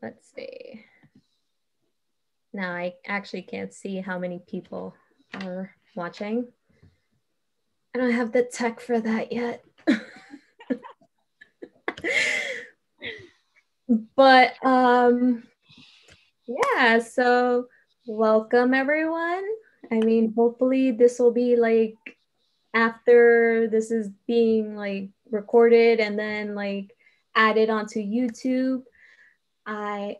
Let's see. Now I actually can't see how many people are watching. I don't have the tech for that yet. But yeah, so welcome everyone. I mean, hopefully this will be like after this is being like recorded and then like added onto YouTube. I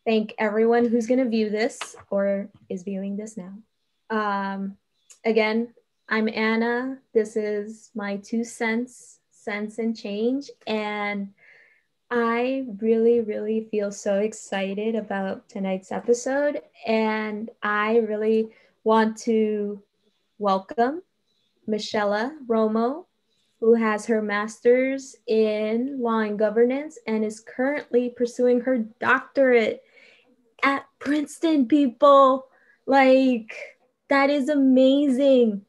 thank everyone who's going to view this or is viewing this now. Again, I'm Anna. This is my 2 cents, sense and change. And I really, really feel so excited about tonight's episode. And I really want to welcome Mishella Romo, who has her master's in law and governance and is currently pursuing her doctorate at Princeton, people. Like, that is amazing.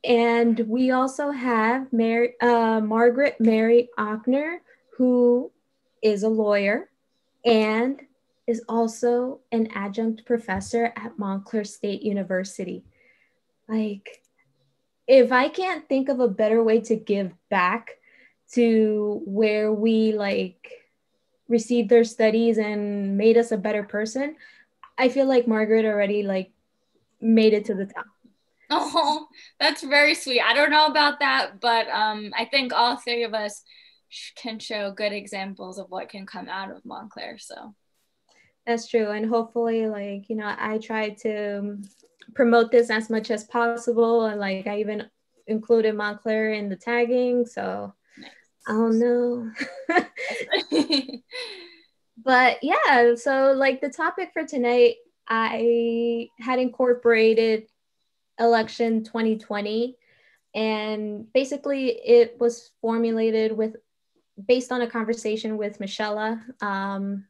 And we also have Margaret Mary Ochner, who is a lawyer and is also an adjunct professor at Montclair State University. Like, if I can't think of a better way to give back to where we like received their studies and made us a better person, I feel like Margaret already like made it to the top. Oh, that's very sweet. I don't know about that, but I think all three of us can show good examples of what can come out of Montclair. So That's true. And hopefully, like, you know, I try to promote this as much as possible. And like, I even included Montclair in the tagging. So nice. I don't know. But yeah, so like the topic for tonight, I had incorporated election 2020. And basically, it was formulated with based on a conversation with Mishella.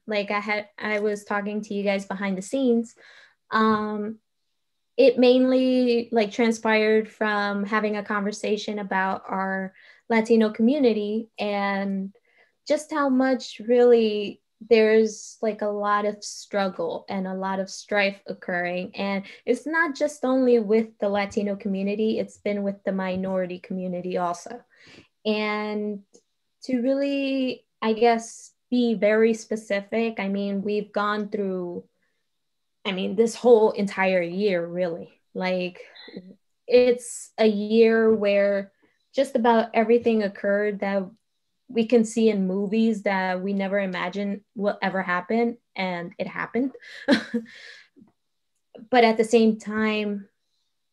Like I was talking to you guys behind the scenes. It mainly like transpired from having a conversation about our Latino community and just how much really there's like a lot of struggle and a lot of strife occurring. And it's not just only with the Latino community, it's been with the minority community also. And to really, I guess, be very specific, I mean, we've gone through, I mean, this whole entire year, really. Like, it's a year where just about everything occurred that we can see in movies that we never imagined will ever happen, and it happened. But at the same time,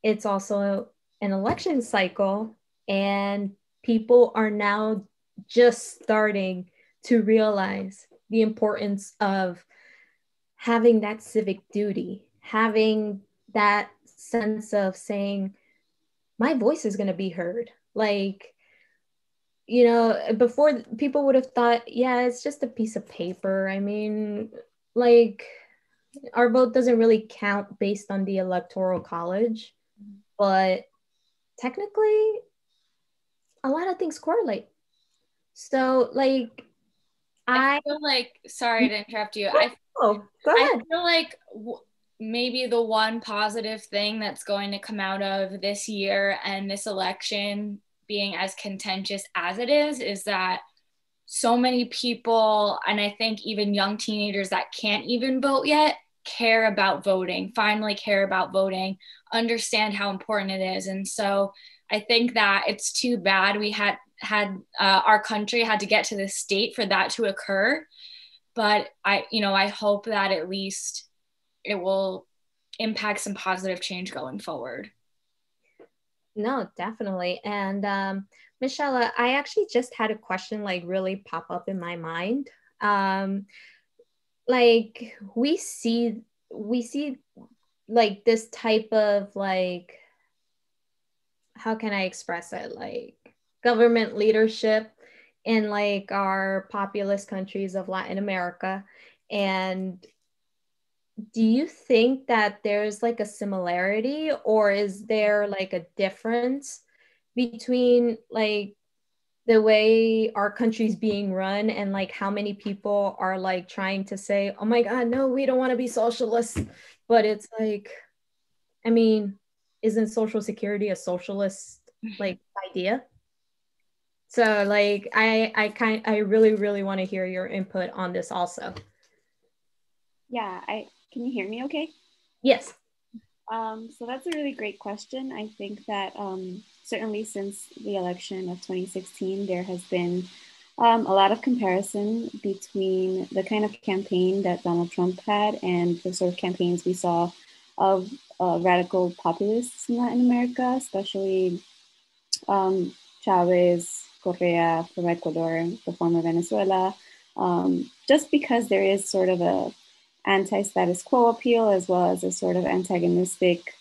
it's also an election cycle, and people are now just starting to realize the importance of having that civic duty, having that sense of saying, my voice is going to be heard. Like, you know, before people would have thought, yeah, it's just a piece of paper. I mean, like, our vote doesn't really count based on the electoral college, but technically, a lot of things correlate. So, like, I I feel like, sorry to interrupt you. oh, go I ahead. feel like maybe the one positive thing that's going to come out of this year and this election being as contentious as it is that so many people, and I think even young teenagers that can't even vote yet, care about voting, finally care about voting, understand how important it is. And so I think that it's too bad we had our country had to get to this state for that to occur. But I hope that at least it will impact some positive change going forward. No, definitely. And Michelle, I actually just had a question like really pop up in my mind. Um, like we see like this type of like, how can I express it? Like government leadership in like our populous countries of Latin America. And do you think that there's like a similarity, or is there like a difference between like the way our country's being run, and like how many people are like trying to say, oh my God, no, we don't want to be socialists. But it's like, I mean, isn't Social Security a socialist like idea? So like I really, really want to hear your input on this also. Yeah, can you hear me okay? Yes. So that's a really great question. I think that certainly since the election of 2016, there has been a lot of comparison between the kind of campaign that Donald Trump had and the sort of campaigns we saw of radical populists in Latin America, especially Chavez, Correa from Ecuador, the former Venezuela, just because there is sort of a anti-status quo appeal as well as a sort of antagonistic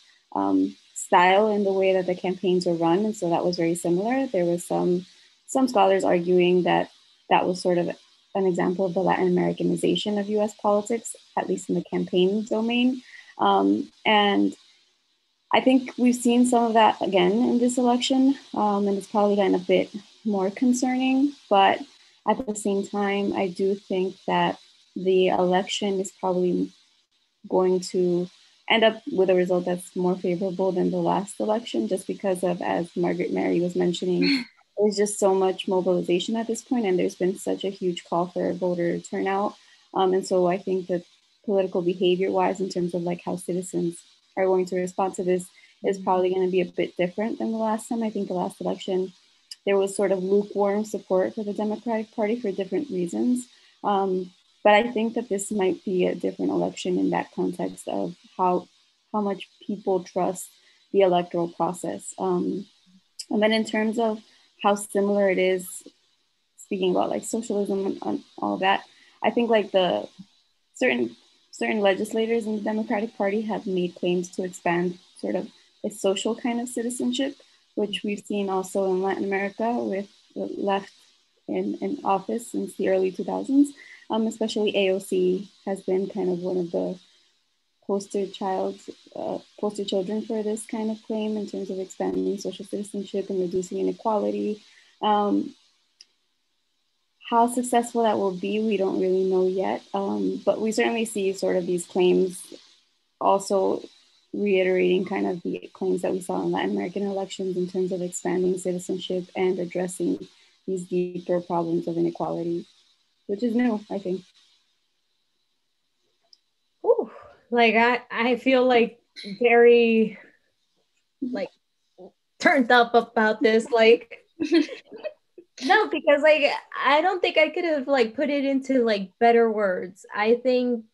style in the way that the campaigns were run. And so that was very similar. There was some scholars arguing that that was sort of an example of the Latin Americanization of US politics, at least in the campaign domain. And I think we've seen some of that again in this election, and it's probably gotten a bit more concerning. But at the same time, I do think that the election is probably going to end up with a result that's more favorable than the last election, just because of, as Margaret Mary was mentioning, there's just so much mobilization at this point, and there's been such a huge call for voter turnout. And so I think that political behavior-wise, in terms of like how citizens are going to respond to this, is probably going to be a bit different than the last time. I think the last election, there was sort of lukewarm support for the Democratic Party for different reasons. But I think that this might be a different election in that context of how much people trust the electoral process. And then in terms of how similar it is, speaking about like socialism and all that, I think like the certain legislators in the Democratic Party have made claims to expand sort of a social kind of citizenship, which we've seen also in Latin America with the left in office since the early 2000s. Especially AOC has been kind of one of the poster children for this kind of claim in terms of expanding social citizenship and reducing inequality. How successful that will be, we don't really know yet. But we certainly see sort of these claims also reiterating kind of the claims that we saw in Latin American elections in terms of expanding citizenship and addressing these deeper problems of inequality, which is new, I think. Ooh, like I feel like very like turned up about this. Like no, because like I don't think I could have like put it into like better words. I think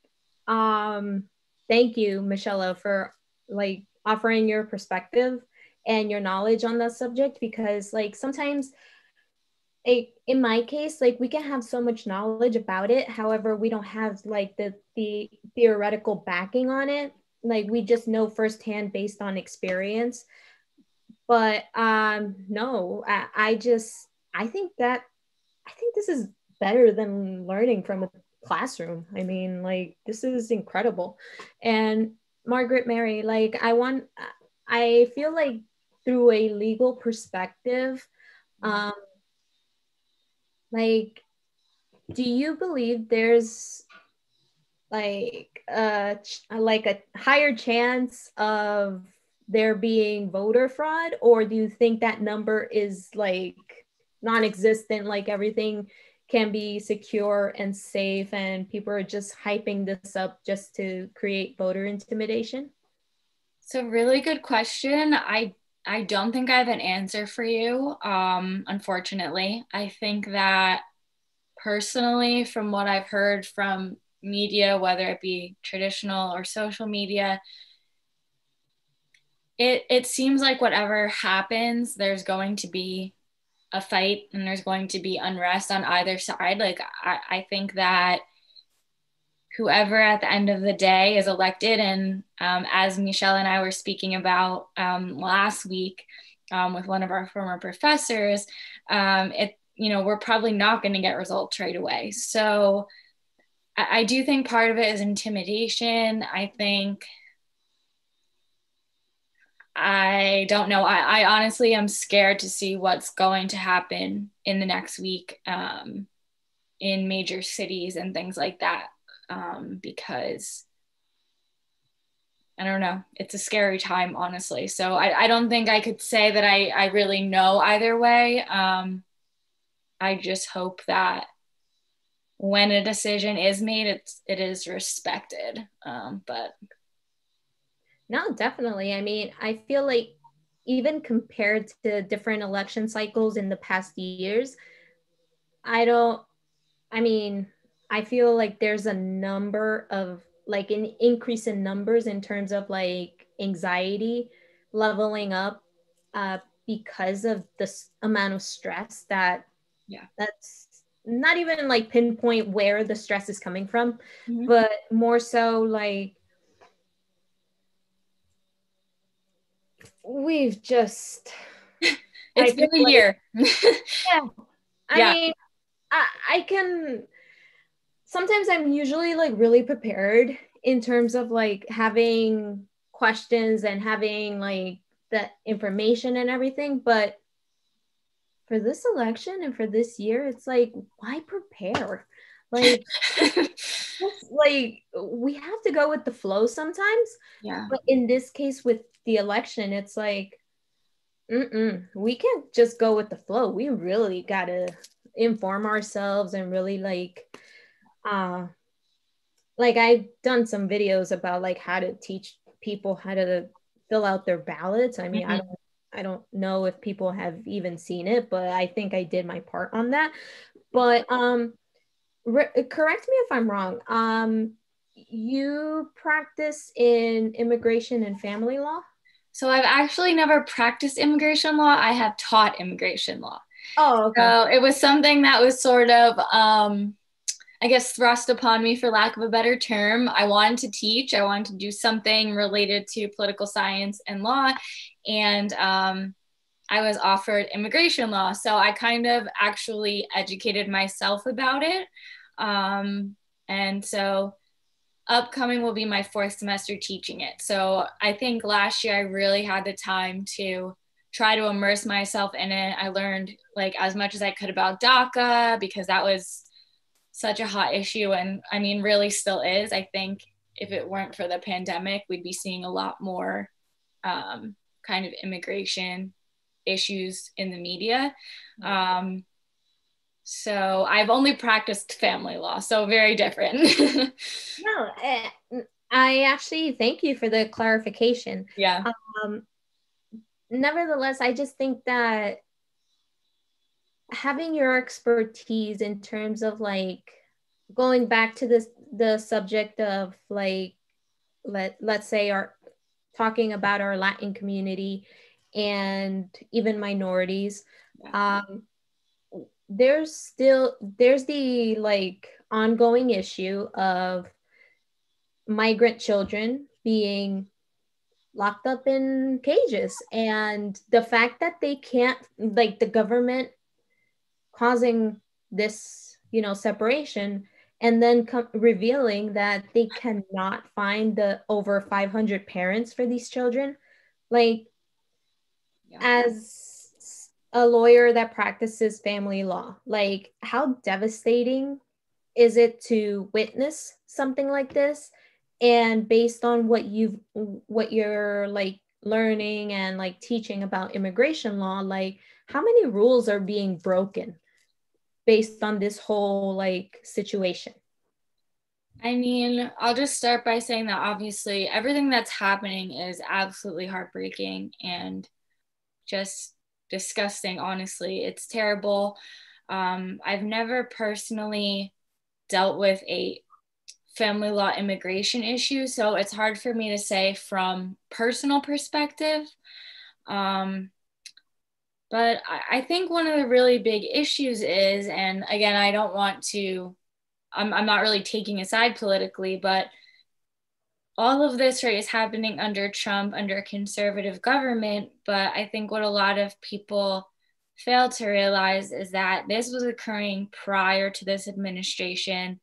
thank you, Mishella, for like offering your perspective and your knowledge on the subject, because like sometimes in my case, like we can have so much knowledge about it, however we don't have like the theoretical backing on it. Like we just know firsthand based on experience. But no, I think that I think this is better than learning from a classroom. I mean, like this is incredible. And Margaret Mary, like I feel like through a legal perspective, um like do you believe there's like a higher chance of there being voter fraud, or do you think that number is like non-existent, like everything can be secure and safe and people are just hyping this up just to create voter intimidation? It's a really good question. I don't think I have an answer for you, unfortunately. I think that personally, from what I've heard from media, whether it be traditional or social media, it seems like whatever happens, there's going to be a fight and there's going to be unrest on either side. Like I think that whoever at the end of the day is elected, and as Michelle and I were speaking about last week with one of our former professors, we're probably not going to get results right away. So I do think part of it is intimidation. I think I don't know. I honestly am scared to see what's going to happen in the next week, in major cities and things like that, because I don't know. It's a scary time, honestly. So I don't think I could say that I really know either way. I just hope that when a decision is made, it is respected. But No, definitely. I mean, I feel like even compared to different election cycles in the past years, I don't, I mean, I feel like there's a number of like an increase in numbers in terms of like anxiety leveling up uh, because of this amount of stress yeah. that's not even like pinpoint where the stress is coming from, Mm-hmm. but more so like we've just I It's been feel a like year. yeah. I Yeah. mean, I can sometimes I'm usually like really prepared in terms of like having questions and having like the information and everything. But for this election and for this year, it's like, why prepare? Like, like we have to go with the flow sometimes. Yeah. But in this case, with the election, it's like, we can't just go with the flow. We really gotta inform ourselves and really uh like I've done some videos about like how to teach people how to fill out their ballots. I mean, Mm-hmm. I don't know if people have even seen it, but I think I did my part on that. But correct me if I'm wrong. You practice in immigration and family law? So I've actually never practiced immigration law. I have taught immigration law. Oh, okay. So it was something that was sort of, I guess, thrust upon me, for lack of a better term. I wanted to teach. I wanted to do something related to political science and law. And I was offered immigration law. So I kind of actually educated myself about it. And so upcoming will be my fourth semester teaching it. So I think last year I really had the time to try to immerse myself in it. I learned like as much as I could about DACA because that was such a hot issue, and I mean really still is. I think if it weren't for the pandemic, we'd be seeing a lot more kind of immigration issues in the media. So I've only practiced family law, so very different. No, I actually thank you for the clarification. Yeah. Um, Nevertheless, I just think that having your expertise in terms of like going back to this the subject of like let's say our talking about our Latin community and even minorities, Yeah. there's the like ongoing issue of migrant children being locked up in cages, and the fact that they can't like the government causing this separation, and then revealing that they cannot find the over 500 parents for these children. Like, Yeah. as a lawyer that practices family law, like how devastating is it to witness something like this? And based on what you're like learning and like teaching about immigration law, like how many rules are being broken based on this whole like situation? I mean, I'll just start by saying that obviously everything that's happening is absolutely heartbreaking and just disgusting, honestly. It's terrible. I've never personally dealt with a family law immigration issue, so it's hard for me to say from personal perspective. Um, but I think one of the really big issues is, and again, I don't want to, I'm not really taking a side politically, but all of this, right, is happening under Trump, under a conservative government. But I think what a lot of people fail to realize is that this was occurring prior to this administration.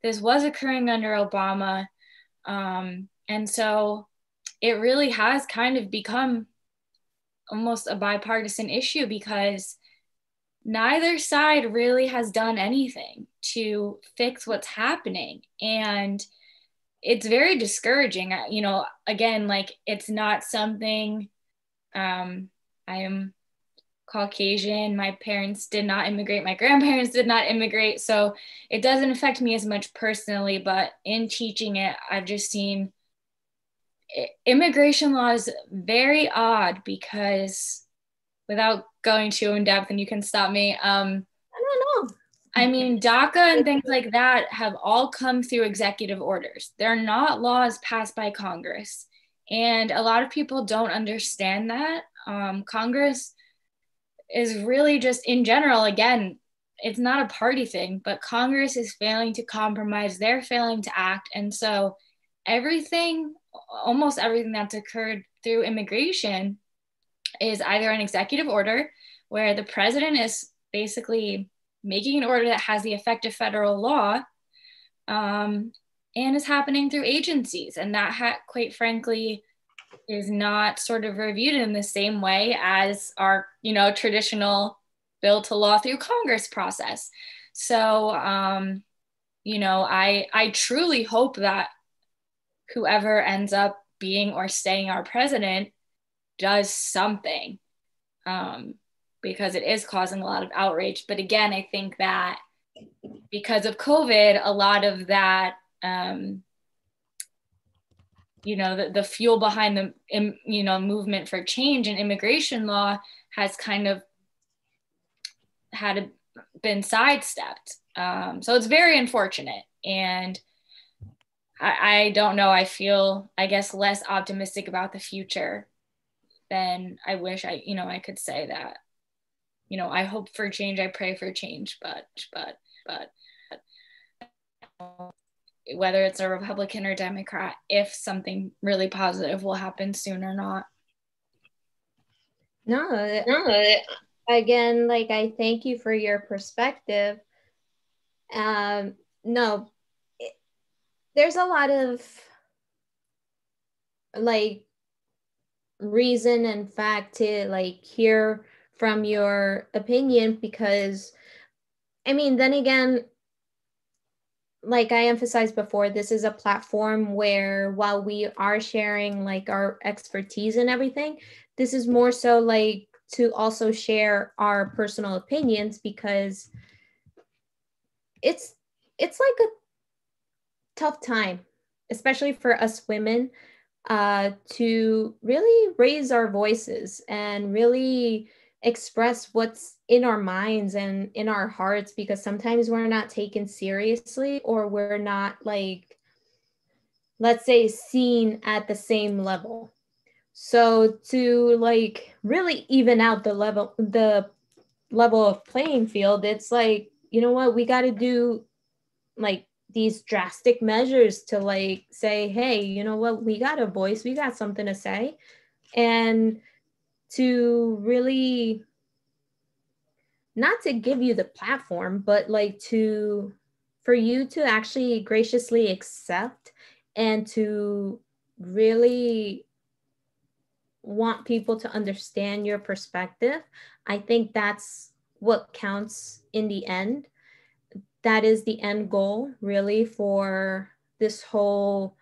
This was occurring under Obama. And so it really has kind of become almost a bipartisan issue because neither side really has done anything to fix what's happening. And it's very discouraging. You know, again, like it's not something, I am Caucasian. My parents did not immigrate. My grandparents did not immigrate. So it doesn't affect me as much personally, but in teaching it, I've just seen immigration law is very odd because without going too in depth, and you can stop me. I don't know. I mean, DACA and things like that have all come through executive orders. They're not laws passed by Congress. And a lot of people don't understand that. Congress is really just in general, again, it's not a party thing, but Congress is failing to compromise. They're failing to act. And so everything, almost everything that's occurred through immigration is either an executive order where the president is basically making an order that has the effect of federal law, and is happening through agencies. And that, quite frankly, is not sort of reviewed in the same way as our, you know, traditional bill to law through Congress process. So, you know, I truly hope that whoever ends up being or staying our president does something, because it is causing a lot of outrage. But again, I think that because of COVID, a lot of that, you know, the fuel behind the, you know, movement for change in immigration law has kind of been sidestepped. So it's very unfortunate. And I don't know, I feel, I guess, less optimistic about the future than I wish I could say that, you know, I hope for change, I pray for change, but whether it's a Republican or Democrat, if something really positive will happen soon or not. No, again, like I thank you for your perspective. No, there's a lot of like reason and fact to like hear from your opinion, because I mean, then again, like I emphasized before, this is a platform where while we are sharing like our expertise and everything, this is more so like to also share our personal opinions, because it's like a tough time, especially for us women, to really raise our voices and really express what's in our minds and in our hearts, because sometimes we're not taken seriously, or we're not, like, let's say, seen at the same level. So to like really even out the level of playing field, it's like, you know what, we got to do like these drastic measures to like say, hey, you know what, we got a voice, we got something to say. And to really, not to give you the platform, but like for you to actually graciously accept and to really want people to understand your perspective. I think that's what counts in the end. That is the end goal, really, for this whole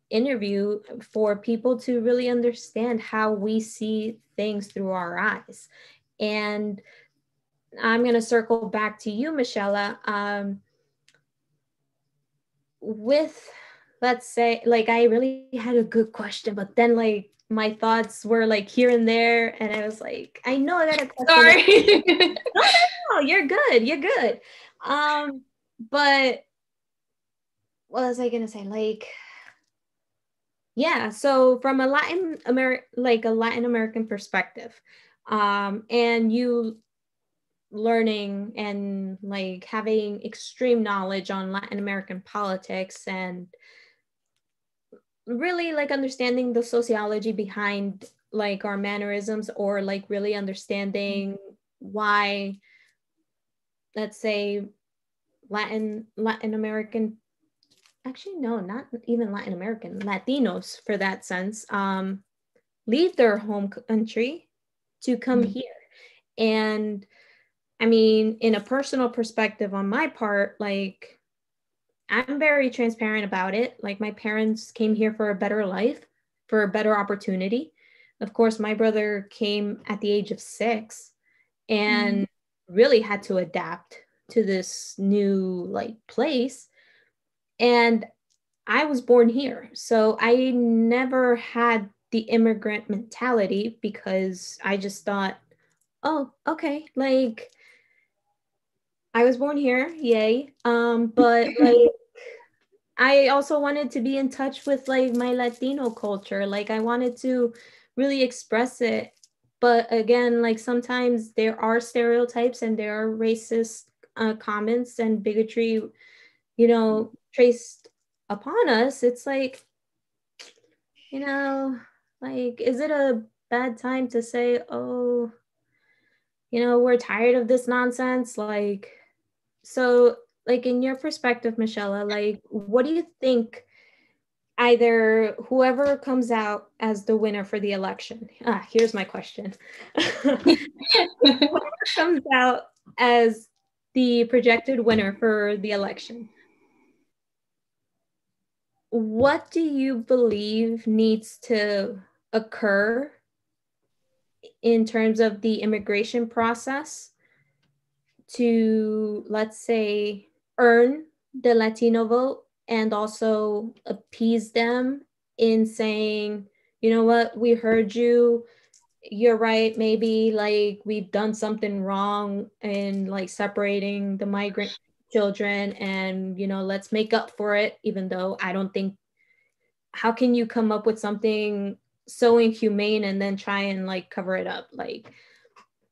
interview, for people to really understand how we see things through our eyes. And I'm going to circle back to you, Mishella. With, let's say, like, I really had a good question, but then like my thoughts were like here and there, and I was like, I know I got a question. Sorry. No, you're good. You're good. But what was I gonna say? Like, yeah. So from a Latin American perspective, and you learning and like having extreme knowledge on Latin American politics, and really like understanding the sociology behind like our mannerisms, or like really understanding why, let's say, Latin American, actually no, not even Latin American, Latinos for that sense, leave their home country to come here. And I mean, in a personal perspective on my part, like, I'm very transparent about it. Like, my parents came here for a better life, for a better opportunity. Of course, my brother came at the age of 6 and really had to adapt to this new like place. And I was born here. So I never had the immigrant mentality because I just thought, oh, okay, like I was born here, yay. But like I also wanted to be in touch with like my Latino culture. Like I wanted to really express it. But again, like sometimes there are stereotypes and there are racist comments and bigotry, you know, traced upon us. It's like, you know, like, is it a bad time to say, oh, you know, we're tired of this nonsense? Like, so, like, in your perspective, Mishella, like, what do you think either whoever comes out as the winner for the election? Here's my question. Whoever comes out as the projected winner for the election, what do you believe needs to occur in terms of the immigration process to, let's say, earn the Latino vote and also appease them in saying, you know what, we heard you, you're right, maybe like we've done something wrong in like separating the migrant children, and you know, let's make up for it, even though I don't think, how can you come up with something so inhumane and then try and like cover it up? Like,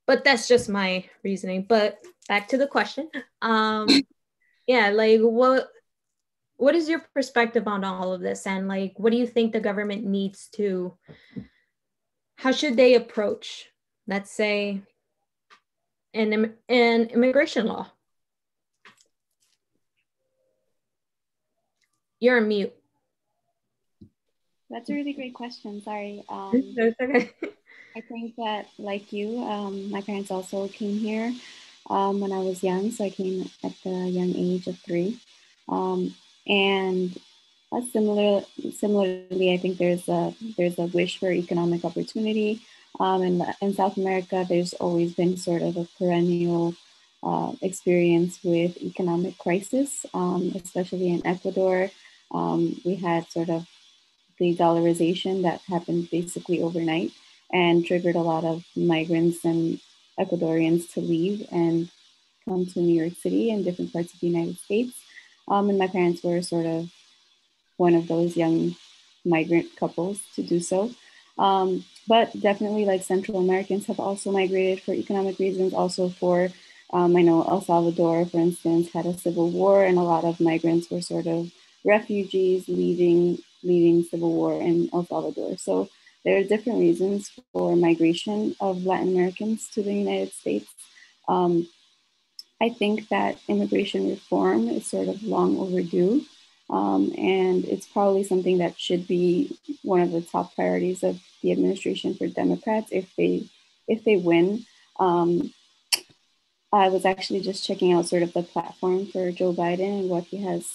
but that's just my reasoning. But back to the question. Yeah, like what is your perspective on all of this? And like, what do you think the government needs to, how should they approach, let's say, an immigration law? You're on mute. That's a really great question. Sorry. That's okay. I think that, like you, my parents also came here when I was young. So I came at the young age of 3. And similarly, I think there's a wish for economic opportunity. In South America, there's always been sort of a perennial experience with economic crisis, especially in Ecuador. We had sort of the dollarization that happened basically overnight and triggered a lot of migrants and Ecuadorians to leave and come to New York City and different parts of the United States. And my parents were sort of one of those young migrant couples to do so. But definitely, like, Central Americans have also migrated for economic reasons, also for, I know El Salvador, for instance, had a civil war, and a lot of migrants were sort of refugees leaving civil war in El Salvador. So there are different reasons for migration of Latin Americans to the United States. I think that immigration reform is sort of long overdue. And it's probably something that should be one of the top priorities of the administration for Democrats if they win. I was actually just checking out sort of the platform for Joe Biden and what he has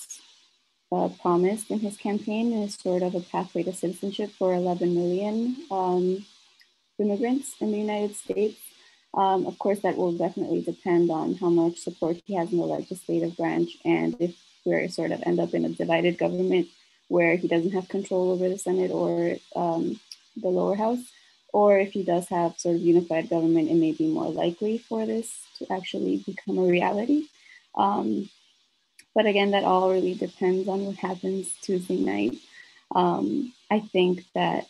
promised in his campaign is sort of a pathway to citizenship for 11 million immigrants in the United States. Of course, that will definitely depend on how much support he has in the legislative branch, and if we sort of end up in a divided government where he doesn't have control over the Senate or the lower house, or if he does have sort of unified government, it may be more likely for this to actually become a reality. But again, that all really depends on what happens Tuesday night. I think that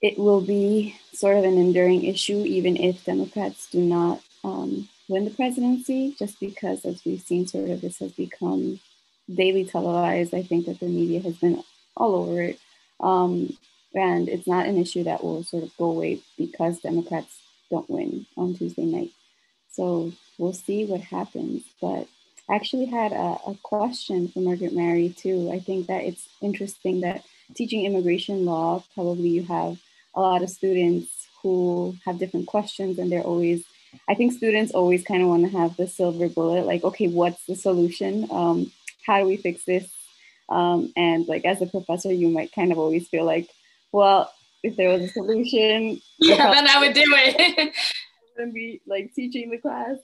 it will be sort of an enduring issue, even if Democrats do not win the presidency, just because, as we've seen, sort of this has become daily televised. I think that the media has been all over it. And it's not an issue that will sort of go away because Democrats don't win on Tuesday night. So we'll see what happens. But I actually had a question for Margaret Mary too. I think that it's interesting that teaching immigration law, probably you have a lot of students who have different questions, and they're always, I think students always kind of want to have the silver bullet, like, okay, what's the solution? How do we fix this? And like as a professor, you might kind of always feel like, well, if there was a solution, then I would do it. wouldn't be like teaching the class.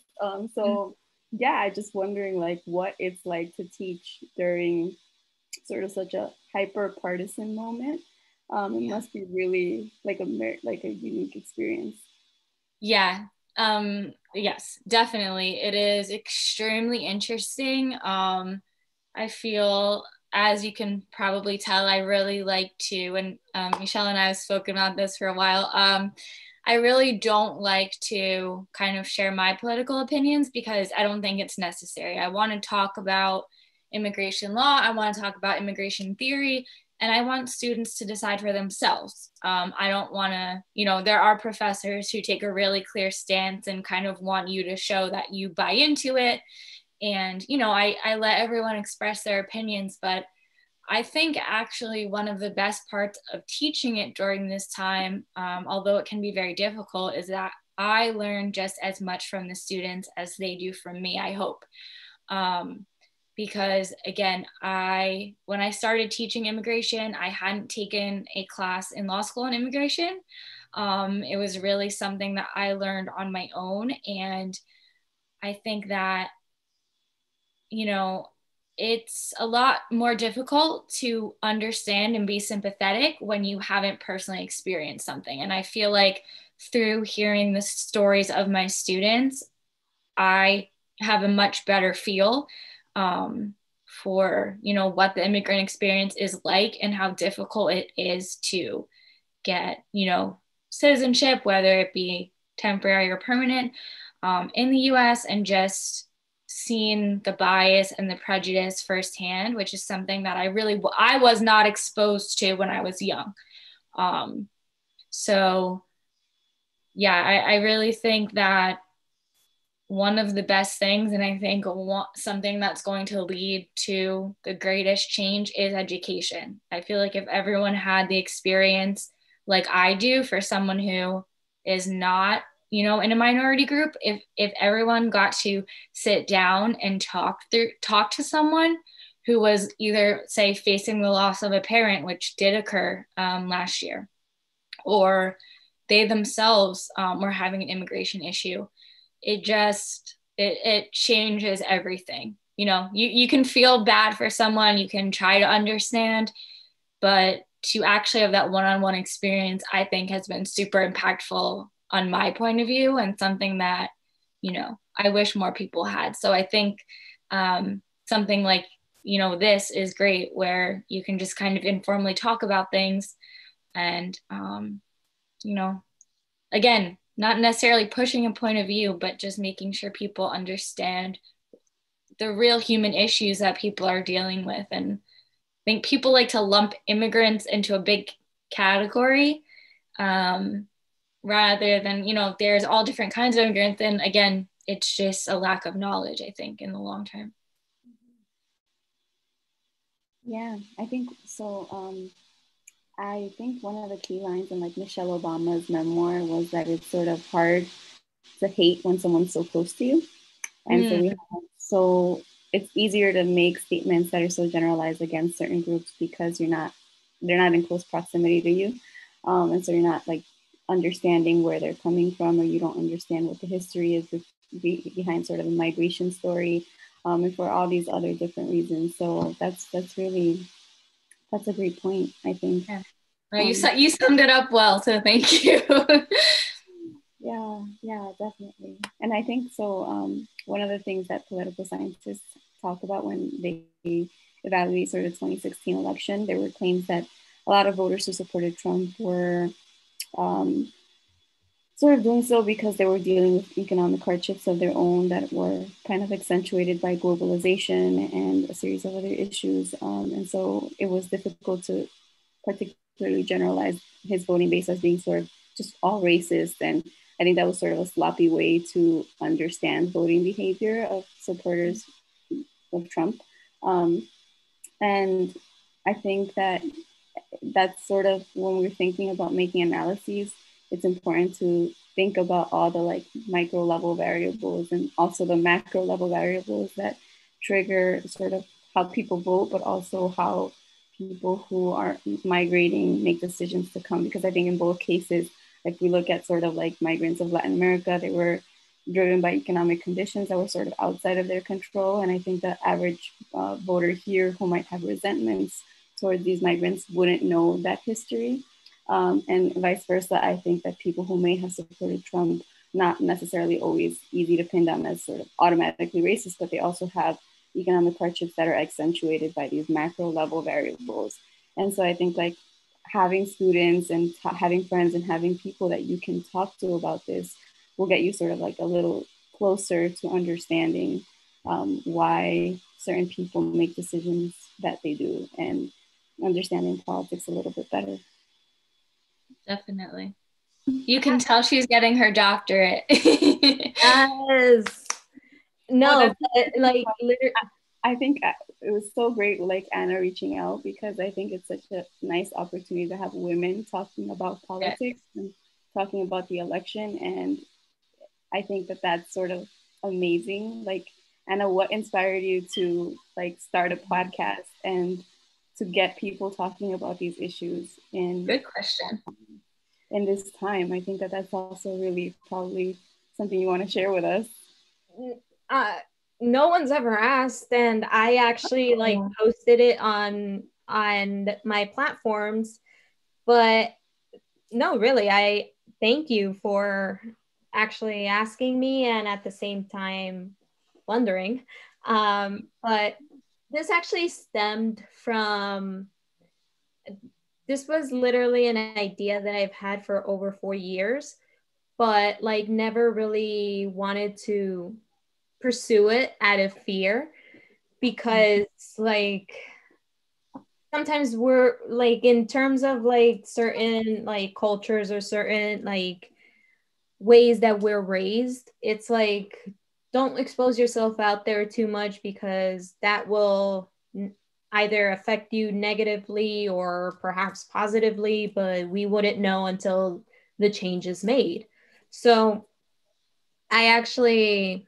So yeah, I just wondering like what it's like to teach during sort of such a hyper partisan moment. It must be really like a unique experience. Yeah. Yes, definitely. It is extremely interesting. I feel, as you can probably tell, I really like to, and Mishella and I have spoken about this for a while. I really don't like to kind of share my political opinions because I don't think it's necessary. I want to talk about immigration law. I want to talk about immigration theory, and I want students to decide for themselves. I don't want to, there are professors who take a really clear stance and kind of want you to show that you buy into it. And, I let everyone express their opinions, but I think actually one of the best parts of teaching it during this time, although it can be very difficult, is that I learn just as much from the students as they do from me, I hope. Because again, when I started teaching immigration, I hadn't taken a class in law school on immigration. It was really something that I learned on my own. And I think that, it's a lot more difficult to understand and be sympathetic when you haven't personally experienced something. And I feel like through hearing the stories of my students, I have a much better feel for, what the immigrant experience is like and how difficult it is to get, citizenship, whether it be temporary or permanent, in the US, and just seen the bias and the prejudice firsthand, which is something that I was not exposed to when I was young. So yeah, I really think that one of the best things, and I think something that's going to lead to the greatest change, is education. I feel like if everyone had the experience like I do, for someone who is not, in a minority group, if everyone got to sit down and talk to someone who was either, say, facing the loss of a parent, which did occur last year, or they themselves were having an immigration issue, it changes everything. You can feel bad for someone, you can try to understand, but to actually have that one-on-one experience, I think has been super impactful on my point of view, and something that, I wish more people had. So I think something like, this is great, where you can just kind of informally talk about things and, again, not necessarily pushing a point of view, but just making sure people understand the real human issues that people are dealing with. And I think people like to lump immigrants into a big category, rather than, there's all different kinds of immigrants. And again, it's just a lack of knowledge, I think, in the long term. Yeah, I think so. I think one of the key lines in like Michelle Obama's memoir was that it's sort of hard to hate when someone's so close to you. And so it's easier to make statements that are so generalized against certain groups because they're not in close proximity to you. And so you're not like understanding where they're coming from, or you don't understand what the history is behind sort of a migration story, and for all these other different reasons. So that's a great point, I think. Yeah. Well, you summed it up well, so thank you. Yeah, definitely. And I think so. One of the things that political scientists talk about when they evaluate sort of the 2016 election, there were claims that a lot of voters who supported Trump were sort of doing so because they were dealing with economic hardships of their own that were kind of accentuated by globalization and a series of other issues. And so it was difficult to particularly generalize his voting base as being sort of just all racist. And I think that was sort of a sloppy way to understand voting behavior of supporters of Trump. And I think that that's sort of when we're thinking about making analyses, it's important to think about all the like micro level variables and also the macro level variables that trigger sort of how people vote, but also how people who are migrating make decisions to come. Because I think in both cases, like we look at sort of like migrants of Latin America, they were driven by economic conditions that were sort of outside of their control. And I think the average voter here who might have resentments towards these migrants wouldn't know that history. And vice versa, I think that people who may have supported Trump, not necessarily always easy to pin down as sort of automatically racist, but they also have economic hardships that are accentuated by these macro level variables. And so I think like having students and having friends and having people that you can talk to about this will get you sort of like a little closer to understanding why certain people make decisions that they do and understanding politics a little bit better. Definitely. You can tell she's getting her doctorate. Yes. No, like literally. I think it was so great, like Anna reaching out, because I think it's such a nice opportunity to have women talking about politics and talking about the election. And I think that that's sort of amazing. Like, Anna, what inspired you to like start a podcast and to get people talking about these issues Good question. In this time? I think that that's also really probably something you want to share with us. No one's ever asked, and I actually like posted it on my platforms, but no, really, I thank you for actually asking me and at the same time wondering. But this actually stemmed from, this was literally an idea that I've had for over 4 years, but like never really wanted to pursue it out of fear, because like sometimes we're like, in terms of like certain like cultures or certain like ways that we're raised, it's like, don't expose yourself out there too much, because that will either affect you negatively or perhaps positively, but we wouldn't know until the change is made. So I actually,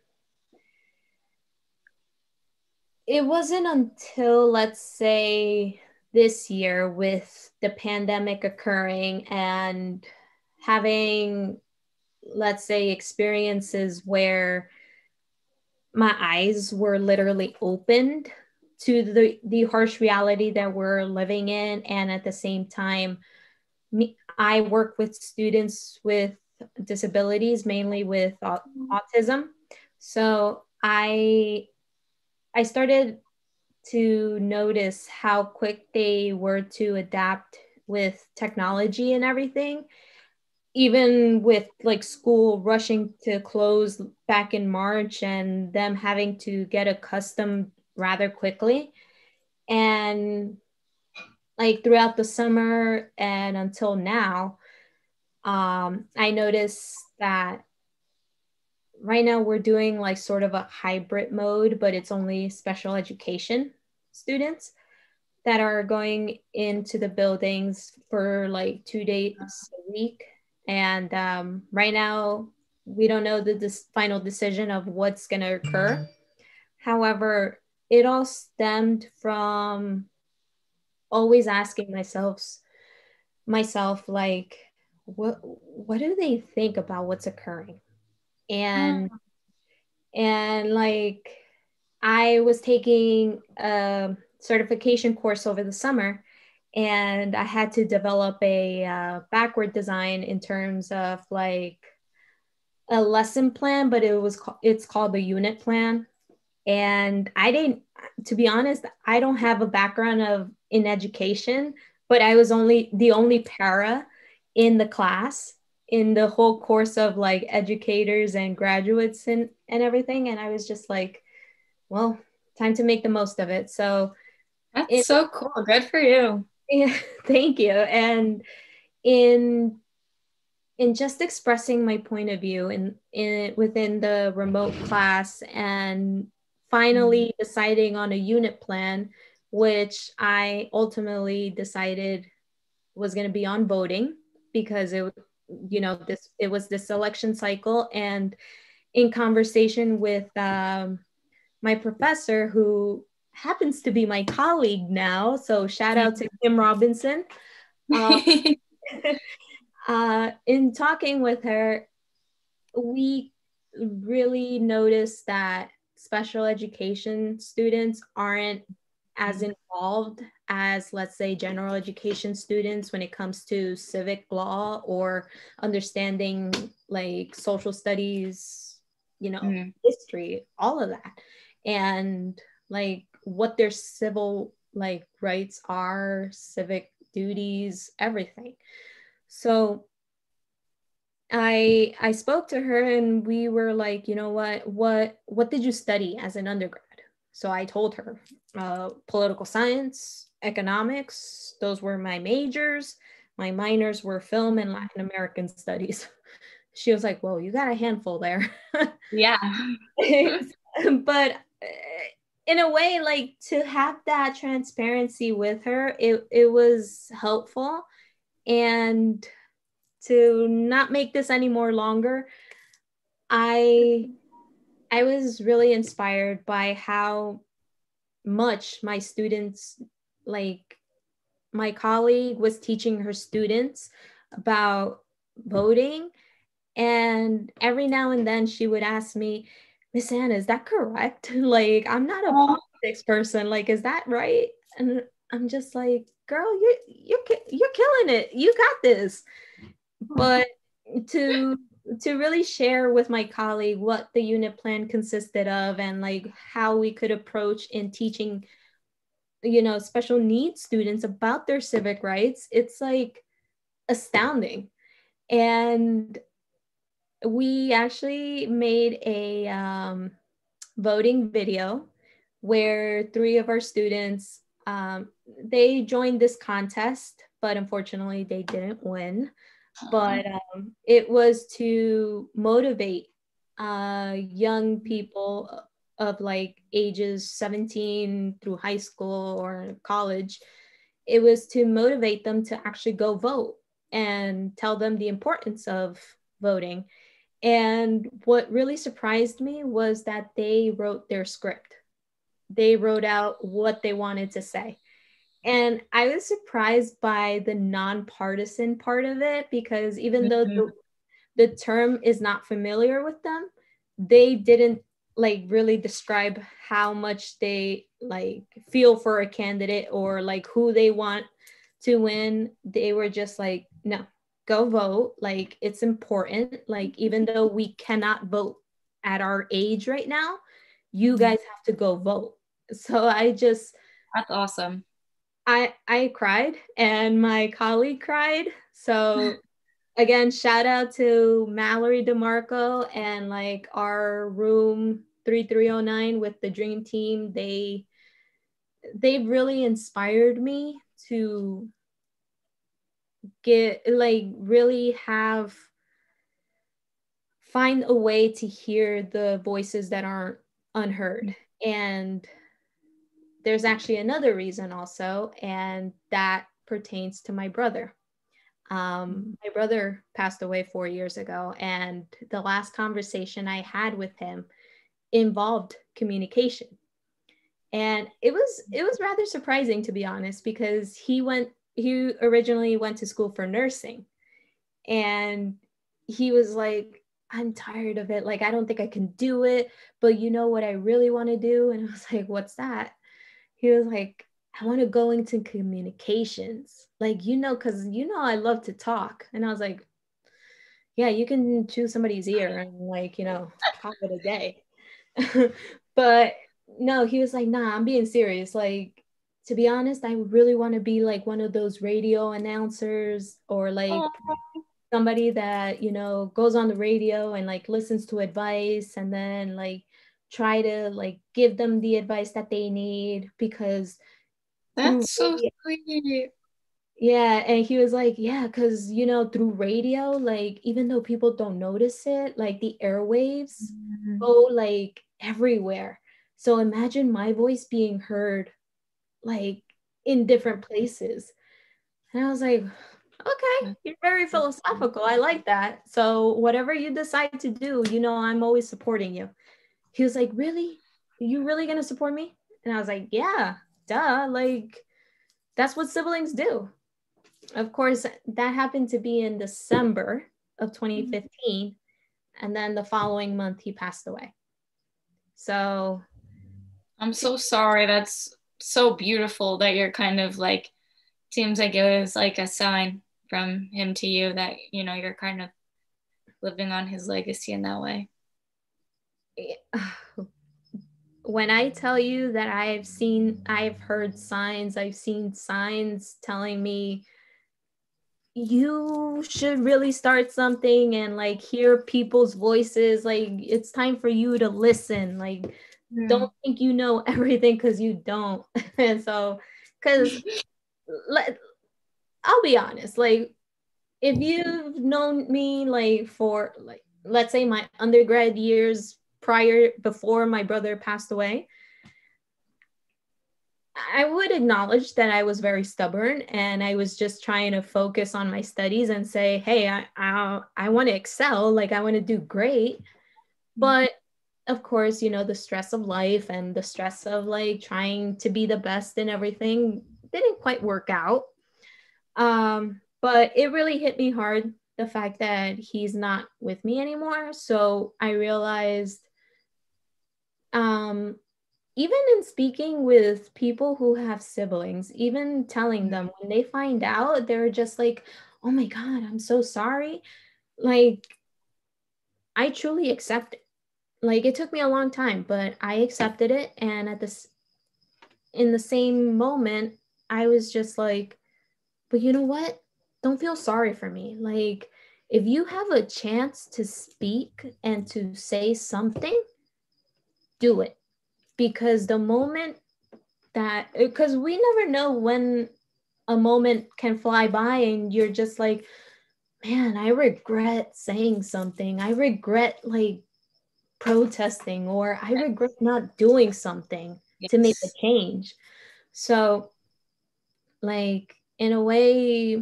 it wasn't until, let's say, this year with the pandemic occurring and having, let's say, experiences where my eyes were literally opened to the harsh reality that we're living in. And at the same time, I work with students with disabilities, mainly with autism. So I started to notice how quick they were to adapt with technology and everything, even with like school rushing to close back in March and them having to get accustomed rather quickly. And like throughout the summer and until now, I noticed that right now we're doing like sort of a hybrid mode, but it's only special education students that are going into the buildings for like 2 days a week. And right now, we don't know the final decision of what's going to occur. However, it all stemmed from always asking myself like, what do they think about what's occurring? And like, I was taking a certification course over the summer, and I had to develop a backward design in terms of like a lesson plan, but it's called the unit plan. And I didn't, to be honest, I don't have a background in education, but I was the only para in the class in the whole course of like educators and graduates and everything. And I was just like, well, time to make the most of it. So that's so cool. Good for you. Yeah, thank you. And in just expressing my point of view in within the remote class and finally deciding on a unit plan, which I ultimately decided was going to be on voting, because it was this election cycle, and in conversation with my professor, who happens to be my colleague now, so shout out to Kim Robinson. In talking with her, we really noticed that special education students aren't as involved as, let's say, general education students when it comes to civic law or understanding like social studies, history, all of that. And like what their civil like rights are, civic duties, everything. So I spoke to her and we were like, what did you study as an undergrad? So I told her political science, economics, those were my majors. My minors were film and Latin American studies. She was like, well, you got a handful there. Yeah. But in a way, like to have that transparency with her, it was helpful. And to not make this any more longer, I was really inspired by how much my students, like my colleague was teaching her students about voting. And every now and then she would ask me, Miss Anna, is that correct? Like, I'm not a politics person. Like, is that right? And I'm just like, girl, you're killing it. You got this. But to really share with my colleague what the unit plan consisted of and like how we could approach in teaching special needs students about their civic rights, it's like astounding. And we actually made a voting video where 3 of our students, they joined this contest, but unfortunately they didn't win. But it was to motivate young people of like ages 17 through high school or college. It was to motivate them to actually go vote and tell them the importance of voting. And what really surprised me was that they wrote their script. They wrote out what they wanted to say. And I was surprised by the non-partisan part of it, because even though the term is not familiar with them, they didn't like really describe how much they like feel for a candidate or like who they want to win. They were just like, no, go vote. Like, it's important. Like, even though we cannot vote at our age right now, you guys have to go vote. So that's awesome. I cried and my colleague cried. So again, shout out to Mallory DeMarco and like our room 3309 with the dream team. They really inspired me to get like really find a way to hear the voices that aren't unheard. And there's actually another reason also, and that pertains to my brother. My brother passed away 4 years ago, and the last conversation I had with him involved communication. And it was rather surprising, to be honest, because he originally went to school for nursing, and he was like, I'm tired of it. Like, I don't think I can do it, but you know what I really want to do? And I was like, what's that? He was like, I want to go into communications. Like, because I love to talk. And I was like, yeah, you can chew somebody's ear and like, call it a day. But no, he was like, nah, I'm being serious. Like, to be honest, I really want to be like one of those radio announcers or like somebody that, goes on the radio and like listens to advice and then like try to like give them the advice that they need, because that's so sweet. Yeah. And he was like, yeah, because through radio, like even though people don't notice it, like the airwaves go like everywhere. So imagine my voice being heard like in different places. And I was like, Okay, you're very philosophical. I like that. So whatever you decide to do, I'm always supporting you. He was like, really? You really gonna support me? And I was like, yeah, duh. Like, that's what siblings do. Of course, that happened to be in December of 2015. And then the following month, he passed away. So I'm so sorry. That's so beautiful that you're kind of like, seems like it was like a sign from him to you that, you're kind of living on his legacy in that way. when I tell you that I've heard signs, I've seen signs telling me you should really start something and like hear people's voices, like it's time for you to listen, like don't think you know everything, because you don't. And so, because I'll be honest, like if you've known me like for like, let's say my undergrad years prior, before my brother passed away, I would acknowledge that I was very stubborn and I was just trying to focus on my studies and say, hey, I want to excel, like I want to do great. But of course, the stress of life and the stress of like trying to be the best in everything didn't quite work out. But it really hit me hard, the fact that he's not with me anymore. So I realized, even in speaking with people who have siblings, even telling them when they find out, they're just like, oh my God, I'm so sorry. Like, I truly accept it. Like, it took me a long time, but I accepted it. And in the same moment, I was just like, but you know what? Don't feel sorry for me. Like, if you have a chance to speak and to say something, do it. Because the moment because we never know when a moment can fly by and you're just like, man, I regret saying something. I regret like protesting, or I regret not doing something to make a change. So, like, in a way,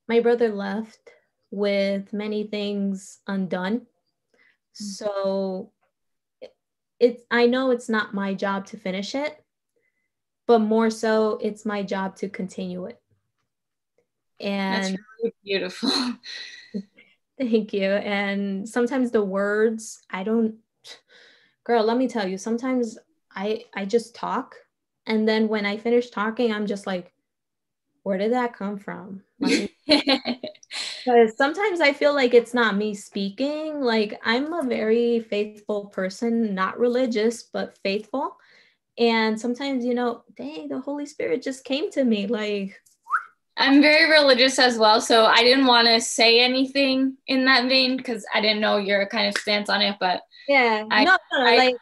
my brother left with many things undone. So, I know it's not my job to finish it, but more so it's my job to continue it. And that's really beautiful. thank you. And sometimes the words, girl, let me tell you, sometimes I just talk, and then when I finish talking, I'm just like, where did that come from? Like, because sometimes I feel like it's not me speaking. Like, I'm a very faithful person, not religious, but faithful. And sometimes, dang, the Holy Spirit just came to me. Like, I'm very religious as well, so I didn't want to say anything in that vein because I didn't know your kind of stance on it. But yeah, I, no, I, like,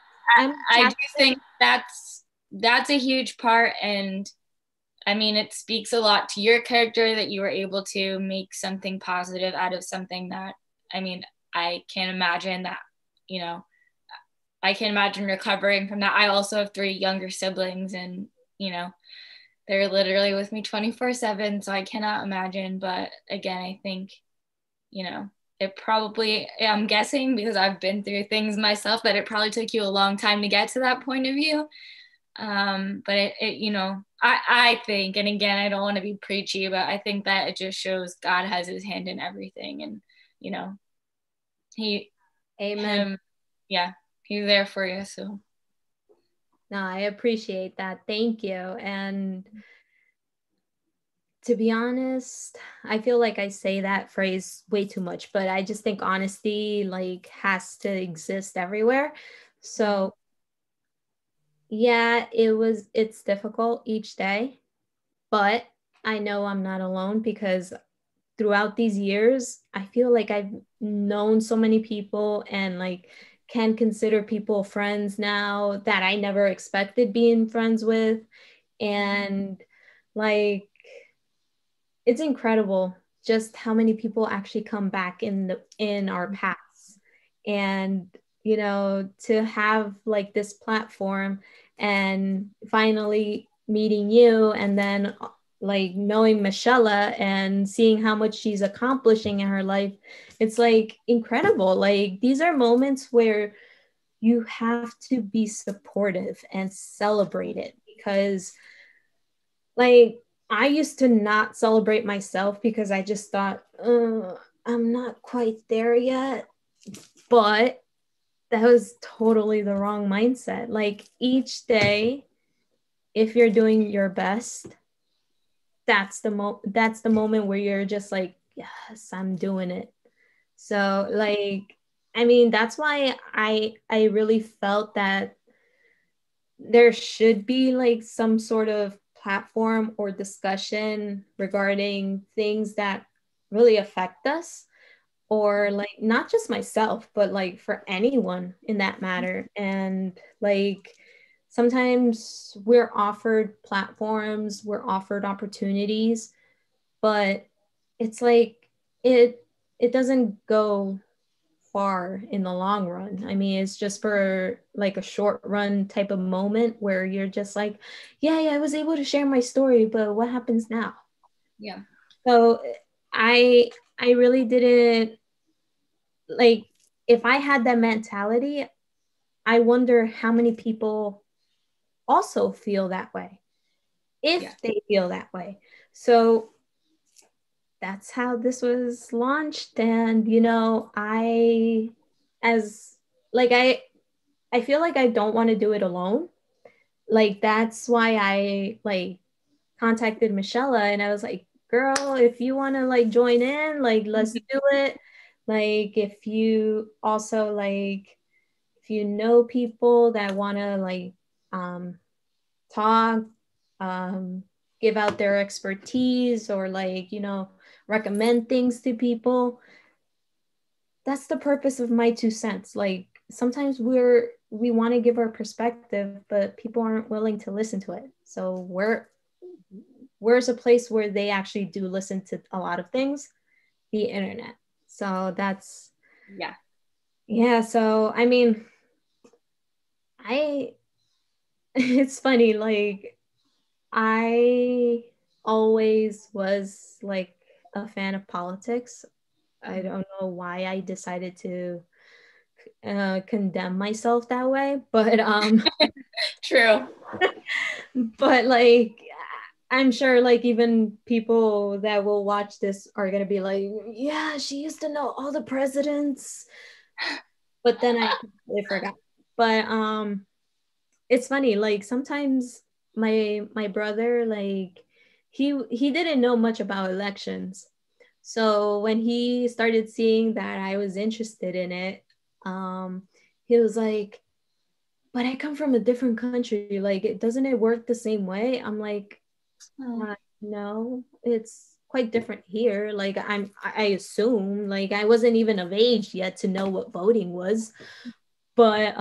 I do think that's a huge part, and I mean, it speaks a lot to your character that you were able to make something positive out of something that, I mean, I can't imagine that, I can imagine recovering from that. I also have 3 younger siblings, and, they're literally with me 24/7. So I cannot imagine. But again, I think, it probably, I'm guessing because I've been through things myself, that it probably took you a long time to get to that point of view. But I think, and again, I don't want to be preachy, but I think that it just shows God has his hand in everything. And, amen. Yeah, he's there for you. So. No, I appreciate that. Thank you. And to be honest, I feel like I say that phrase way too much, but I just think honesty like has to exist everywhere. So yeah, it's difficult each day, but I know I'm not alone, because throughout these years, I feel like I've known so many people and like can consider people friends now that I never expected being friends with. And like, it's incredible just how many people actually come back in our paths. And to have like this platform and finally meeting you, and then like knowing Mishella and seeing how much she's accomplishing in her life, it's like incredible. Like these are moments where you have to be supportive and celebrate it, because like I used to not celebrate myself because I just thought, I'm not quite there yet. But that was totally the wrong mindset. Like each day, if you're doing your best, that's the moment where you're just like, yes, I'm doing it. So like, I mean, that's why I really felt that there should be like some sort of platform or discussion regarding things that really affect us, or like not just myself, but like for anyone in that matter. And like sometimes we're offered platforms, we're offered opportunities, but it's like it doesn't go far in the long run. I mean, it's just for like a short run type of moment where you're just like, yeah, I was able to share my story, but what happens now? Yeah. So I I really didn't like, if I had that mentality, I wonder how many people also feel that way, if they feel that way. So that's how this was launched. And as like I feel like I don't want to do it alone. Like that's why I like contacted Mishella and I was like, girl, if you want to like join in, like let's do it. Like if you also like, if you know people that want to like um talk, um give out their expertise, or like, recommend things to people, that's the purpose of my 2 cents. Like sometimes we want to give our perspective, but people aren't willing to listen to it. So where's a place where they actually do listen to a lot of things? The internet. So that's yeah. So I mean, I it's funny, like I always was like a fan of politics. I don't know why I decided to condemn myself that way, but True. but like I'm sure like even people that will watch this are gonna be like, yeah, she used to know all the presidents, but then I completely forgot. But it's funny, like sometimes my brother, like he didn't know much about elections. So when he started seeing that I was interested in it, he was like, but I come from a different country. Like, doesn't it work the same way? I'm like, no, it's quite different here. Like, I assume, like, I wasn't even of age yet to know what voting was. But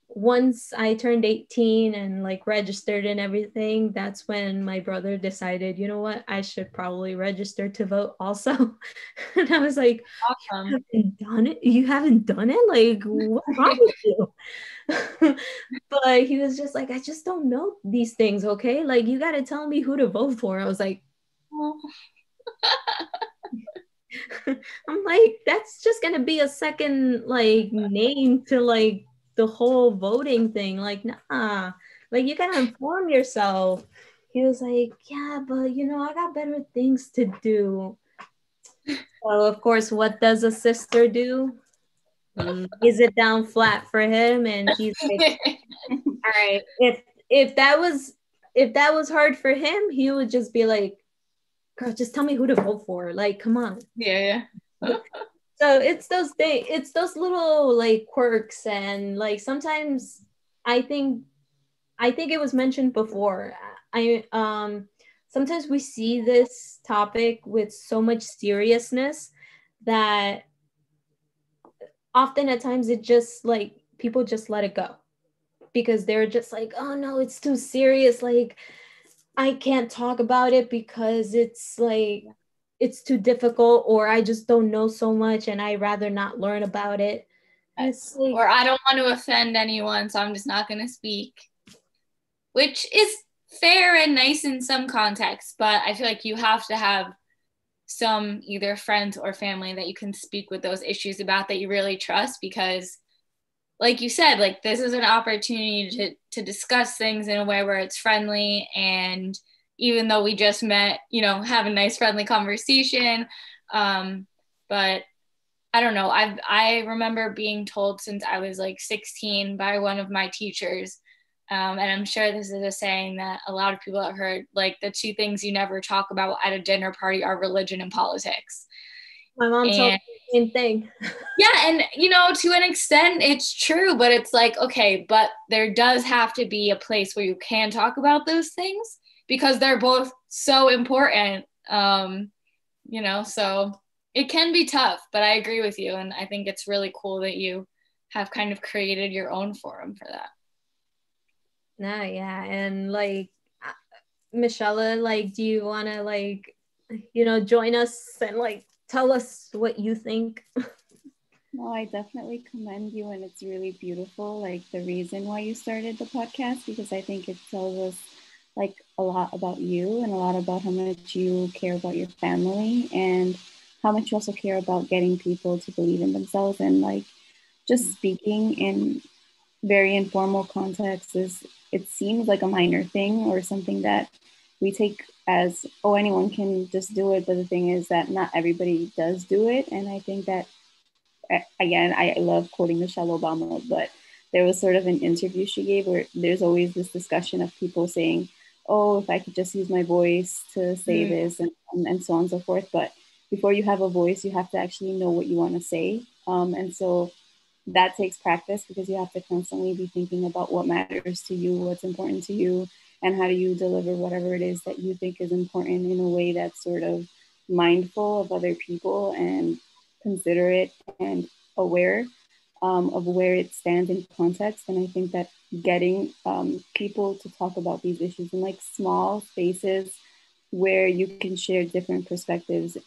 once I turned 18 and like registered and everything, that's when my brother decided, you know what, I should probably register to vote also. And I was like, awesome. you haven't done it? You haven't done it? Like, what's wrong with you? But he was just like, I just don't know these things, okay? Like, you got to tell me who to vote for. I was like, oh. I'm like, that's just gonna be a second like name to like the whole voting thing. Like, nah, like you gotta inform yourself. He was like, yeah, but I got better things to do. So of course, what does a sister do? Is it down flat for him? And he's like, all right, if that was hard for him, he would just be like, girl, just tell me who to vote for. Like, come on. Yeah. So it's those things, it's those little like quirks, and like sometimes I think it was mentioned before. Sometimes we see this topic with so much seriousness that often at times it just like people just let it go because they're just like, oh no, it's too serious. Like I can't talk about it because it's like it's too difficult, or I just don't know so much and I rather not learn about it. It's or I don't want to offend anyone, so I'm just not going to speak, which is fair and nice in some contexts, but I feel like you have to have some either friends or family that you can speak with those issues about that you really trust, because like you said, like this is an opportunity to discuss things in a way where it's friendly. And even though we just met, you know, have a nice friendly conversation. But I don't know. I remember being told since I was like 16 by one of my teachers, and I'm sure this is a saying that a lot of people have heard, like the two things you never talk about at a dinner party are religion and politics. My mom told me the same thing. Yeah, and you know, to an extent it's true, but it's like, okay, but there does have to be a place where you can talk about those things because they're both so important. You know, so it can be tough, but I agree with you, and I think it's really cool that you have kind of created your own forum for that. No, yeah, and like Mishella, like, do you want to like, you know, join us and like tell us what you think? No, I definitely commend you, and it's really beautiful, like the reason why you started the podcast, because I think it tells us like a lot about you and a lot about how much you care about your family and how much you also care about getting people to believe in themselves. And like just speaking in very informal contexts is, it seems like a minor thing or something that we take as, oh, anyone can just do it. But the thing is that not everybody does do it. And I think that, again, I love quoting Michelle Obama, but there was sort of an interview she gave where there's always this discussion of people saying, oh, if I could just use my voice to say this and so on and so forth. But before you have a voice, you have to actually know what you want to say. And so that takes practice, because you have to constantly be thinking about what matters to you, what's important to you, and how do you deliver whatever it is that you think is important in a way that's sort of mindful of other people and considerate and aware of where it stands in context. And I think that getting people to talk about these issues in like small spaces where you can share different perspectives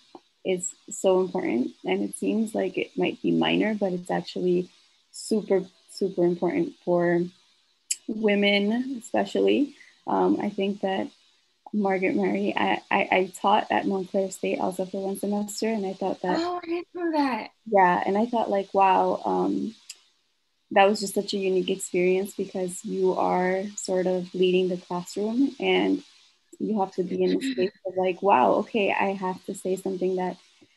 is so important. And it seems like it might be minor, but it's actually super, super important for women, especially. I think that Margaret Mary, I taught at Montclair State also for one semester, and I thought that, Oh, I didn't know that. yeah, and I thought like, wow, that was just such a unique experience, because you are sort of leading the classroom and you have to be in a space of like, wow, okay, I have to say something that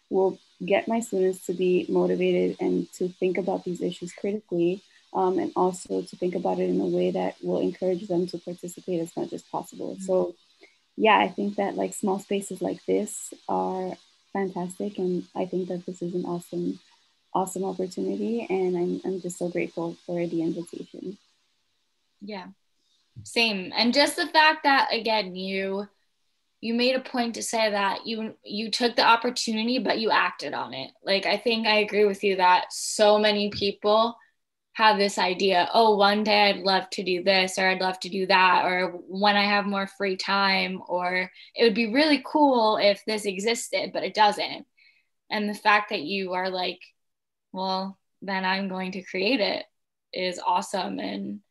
will get my students to be motivated and to think about these issues critically, and also to think about it in a way that will encourage them to participate as much as possible. So yeah, I think that like small spaces like this are fantastic, and I think that this is an awesome opportunity, and I'm just so grateful for the invitation. Yeah, same. And just the fact that, again, you made a point to say that you took the opportunity, but you acted on it. Like, I think I agree with you that so many people have this idea, oh, one day I'd love to do this, or I'd love to do that, or when I have more free time, or it would be really cool if this existed, but it doesn't. And the fact that you are like, well, then I'm going to create it is awesome. And,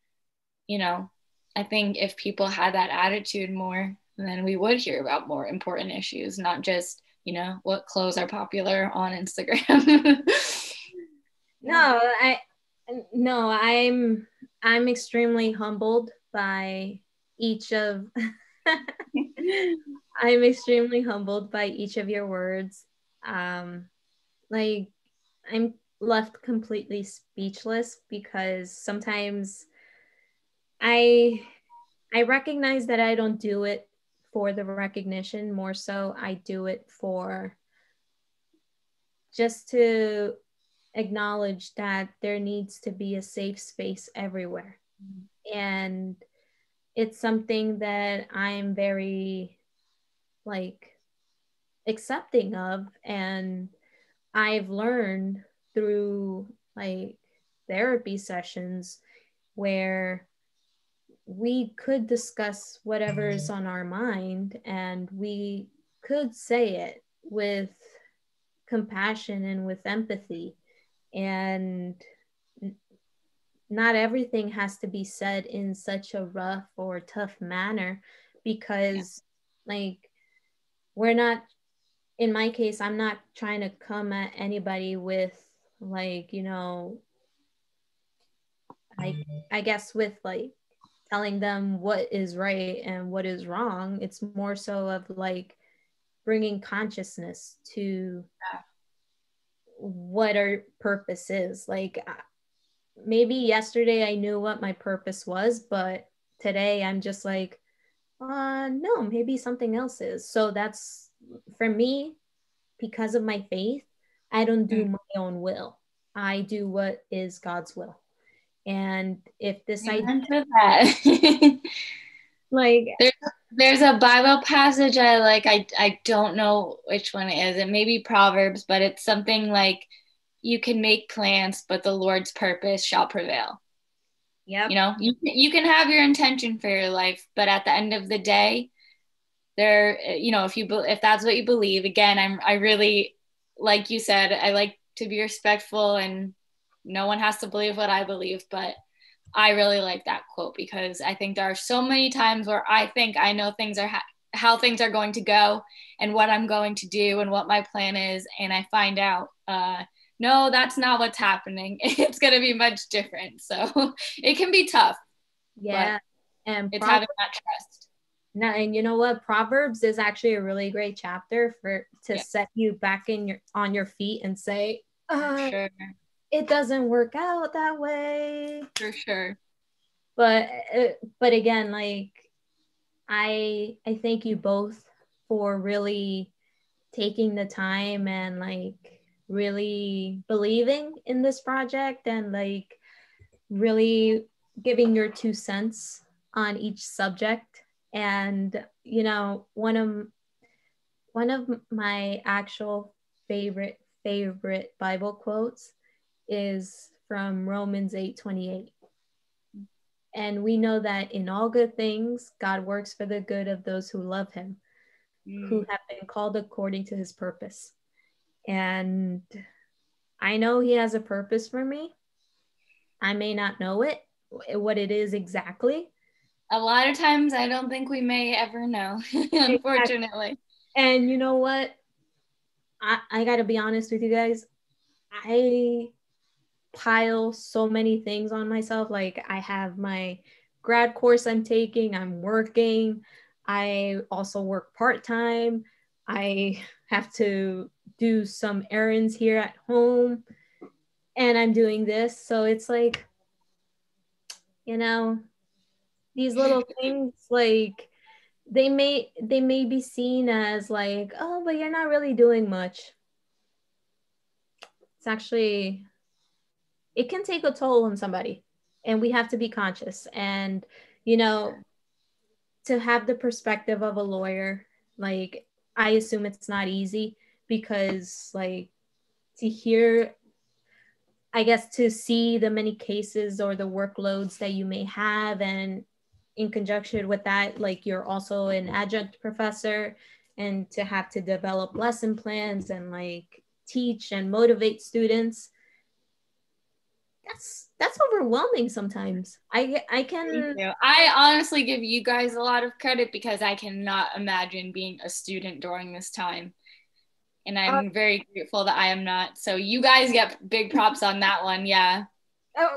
you know, I think if people had that attitude more, then we would hear about more important issues, not just, you know, what clothes are popular on Instagram. No, I'm extremely humbled by each of I'm extremely humbled by each of your words. Like, I'm left completely speechless, because sometimes I I recognize that I don't do it for the recognition. More so, I do it for just to acknowledge that there needs to be a safe space everywhere. And it's something that I'm very like accepting of, and I've learned through like therapy sessions where we could discuss whatever is on our mind, and we could say it with compassion and with empathy. And not everything has to be said in such a rough or tough manner, because like we're not, in my case, I'm not trying to come at anybody with like, you know, I guess with like telling them what is right and what is wrong. It's more so of like bringing consciousness to what our purpose is. Like maybe yesterday I knew what my purpose was, but today I'm just like, no, maybe something else is. So that's for me, because of my faith, I don't do my own will. I do what is God's will. And if this idea, that. like there's a Bible passage I like. I don't know which one it is. It may be Proverbs, but it's something like, you can make plans, but the Lord's purpose shall prevail. yep. You know, you can have your intention for your life, but at the end of the day, there, you know, if that's what you believe, again, I really, like you said, I like to be respectful, and no one has to believe what I believe, but I really like that quote, because I think there are so many times where I think I know things are how things are going to go and what I'm going to do and what my plan is, and I find out no, that's not what's happening. It's going to be much different. So it can be tough. Yeah. And it's having that trust. Now, and you know what? Proverbs is actually a really great chapter to set you back on your feet and say, sure. It doesn't work out that way. For sure. But again, like I thank you both for really taking the time and like really believing in this project and like really giving your 2 cents on each subject. And you know, one of my actual favorite Bible quotes is from Romans 8:28. And we know that in all good things God works for the good of those who love him, who have been called according to his purpose. And I know he has a purpose for me. I may not know what it is exactly. A lot of times I don't think we may ever know, unfortunately. And you know what? I gotta be honest with you guys. I pile so many things on myself. Like I have my grad course I'm taking, I'm working. I also work part-time. I have to do some errands here at home, and I'm doing this. So it's like, you know, these little things, like they may be seen as like, oh, but you're not really doing much. It's actually, it can take a toll on somebody, and we have to be conscious. And you know, to have the perspective of a lawyer, like I assume it's not easy, because like to hear, I guess, to see the many cases or the workloads that you may have, and in conjunction with that, like you're also an adjunct professor, and to have to develop lesson plans and like teach and motivate students, that's overwhelming sometimes. I honestly give you guys a lot of credit, because I cannot imagine being a student during this time. And I'm very grateful that I am not. So you guys get big props on that one. Yeah.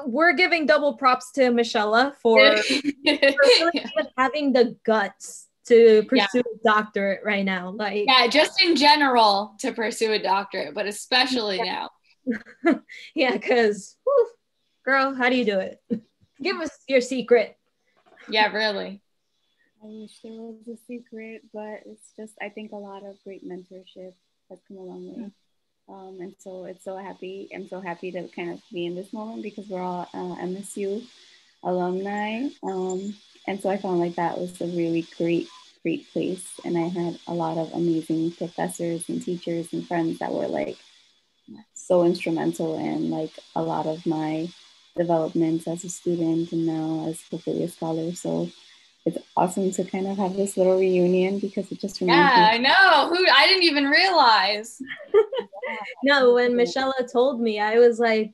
We're giving double props to Mishella for really having the guts to pursue a doctorate right now. Like, yeah, just in general to pursue a doctorate, but especially now. Yeah, because girl, how do you do it? Give us your secret. Yeah, really. I wish there was a secret, but it's just, I think a lot of great mentorship has come a long way. And so I'm so happy to kind of be in this moment, because we're all MSU alumni. And so I found like that was a really great place. And I had a lot of amazing professors and teachers and friends that were like so instrumental in like a lot of my development as a student and now as hopefully a scholar. So it's awesome to kind of have this little reunion, because it just reminds me. I know. I didn't even realize. No, when Mishella told me, I was like,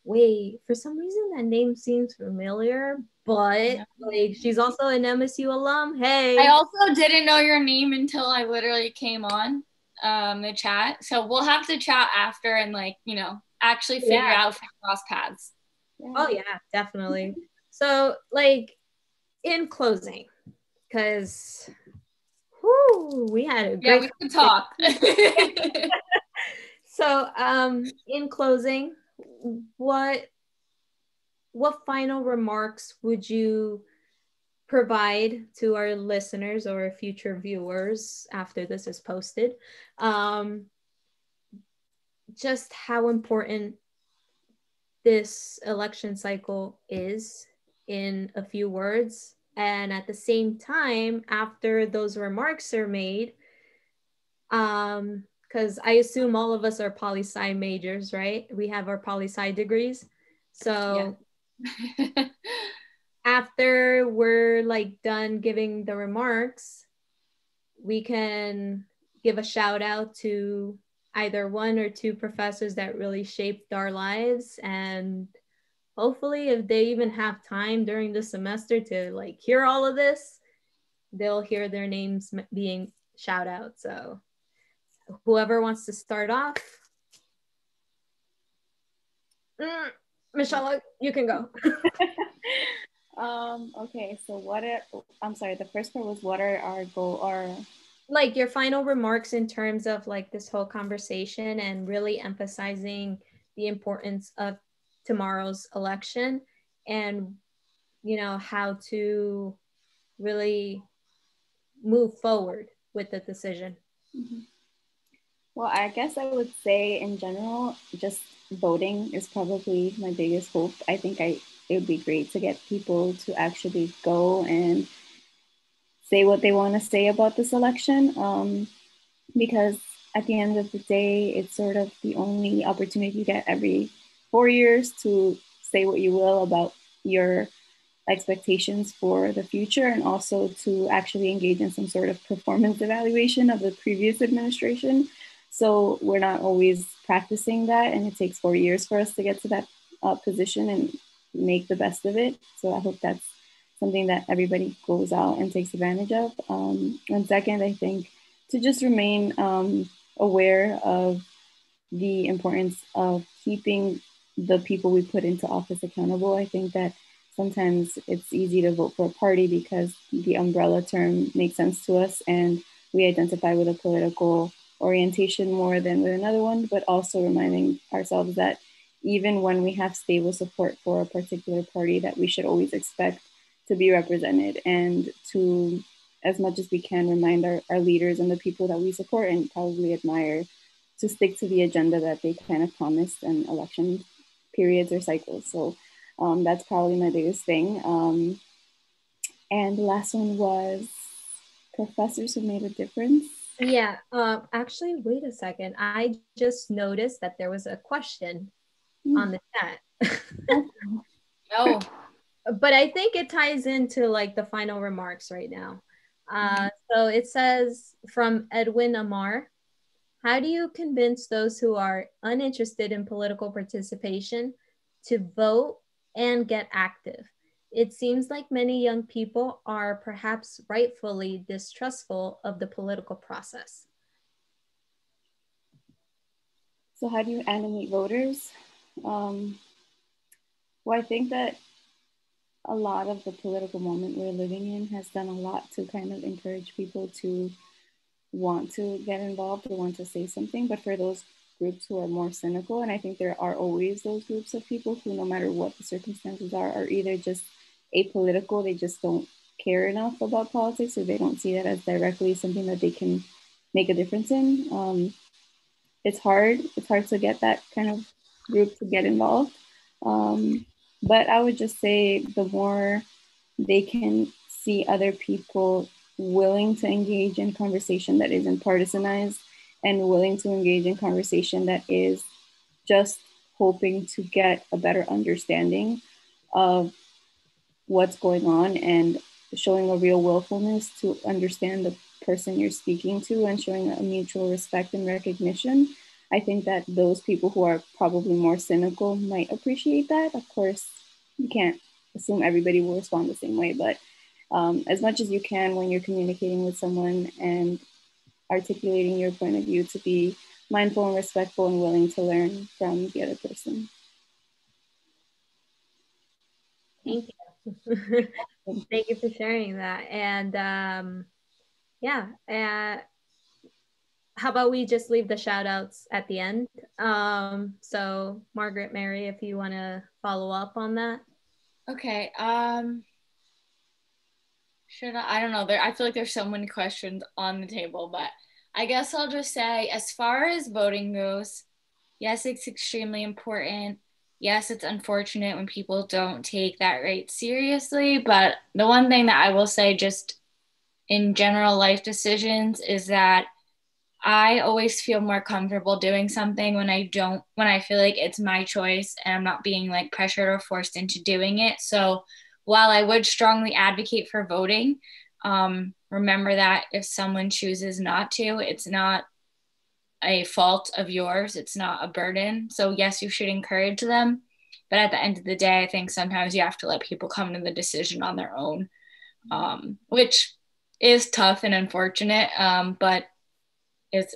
wait, for some reason that name seems familiar, but like she's also an MSU alum. Hey. I also didn't know your name until I literally came on the chat. So we'll have to chat after and like, you know, actually figure out if we cross paths. Oh yeah, definitely. So like in closing, because we had a great we could talk. So in closing, what final remarks would you provide to our listeners or future viewers after this is posted? Just how important this election cycle is in a few words. And at the same time, after those remarks are made, because I assume all of us are poli-sci majors, right? We have our poli-sci degrees. So after we're like done giving the remarks, we can give a shout out to either one or two professors that really shaped our lives, and hopefully if they even have time during the semester to like hear all of this, they'll hear their names being shout out. So whoever wants to start off. Mishella, you can go. Okay, so the first part was what are our goal or like your final remarks in terms of like this whole conversation and really emphasizing the importance of tomorrow's election and, you know, how to really move forward with the decision. Mm-hmm. Well, I guess I would say in general, just voting is probably my biggest hope. I think it would be great to get people to actually go and say what they want to say about this election, because at the end of the day, it's sort of the only opportunity you get every 4 years to say what you will about your expectations for the future, and also to actually engage in some sort of performance evaluation of the previous administration. So we're not always practicing that, and it takes 4 years for us to get to that position and make the best of it. So I hope that's something that everybody goes out and takes advantage of. And second, I think to just remain aware of the importance of keeping the people we put into office accountable. I think that sometimes it's easy to vote for a party because the umbrella term makes sense to us and we identify with a political orientation more than with another one, but also reminding ourselves that even when we have stable support for a particular party, that we should always expect to be represented and to, as much as we can, remind our leaders and the people that we support and probably admire to stick to the agenda that they kind of promised in election periods or cycles. So that's probably my biggest thing. And the last one was professors who made a difference. Yeah, actually, wait a second. I just noticed that there was a question on the chat. Oh. But I think it ties into like the final remarks right now. So it says from Edwin Amar, how do you convince those who are uninterested in political participation to vote and get active? It seems like many young people are perhaps rightfully distrustful of the political process. So how do you animate voters? Well, I think that a lot of the political moment we're living in has done a lot to kind of encourage people to want to get involved or want to say something. But for those groups who are more cynical, and I think there are always those groups of people who, no matter what the circumstances are either just apolitical, they just don't care enough about politics, or they don't see that as directly something that they can make a difference in. It's hard to get that kind of group to get involved. But I would just say the more they can see other people willing to engage in conversation that isn't partisanized and willing to engage in conversation that is just hoping to get a better understanding of what's going on and showing a real willfulness to understand the person you're speaking to and showing a mutual respect and recognition. I think that those people who are probably more cynical might appreciate that. Of course, you can't assume everybody will respond the same way, but as much as you can when you're communicating with someone and articulating your point of view, to be mindful and respectful and willing to learn from the other person. Thank you. Thank you for sharing that. And how about we just leave the shout outs at the end? So Margaret Mary, if you want to follow up on that. Okay. I don't know. I feel like there's so many questions on the table, but I guess I'll just say, as far as voting goes, yes, it's extremely important. Yes, it's unfortunate when people don't take that right seriously. But the one thing that I will say, just in general life decisions, is that I always feel more comfortable doing something when I feel like it's my choice and I'm not being like pressured or forced into doing it. So while I would strongly advocate for voting, remember that if someone chooses not to, it's not a fault of yours. It's not a burden. So yes, you should encourage them. But at the end of the day, I think sometimes you have to let people come to the decision on their own, which is tough and unfortunate, but it's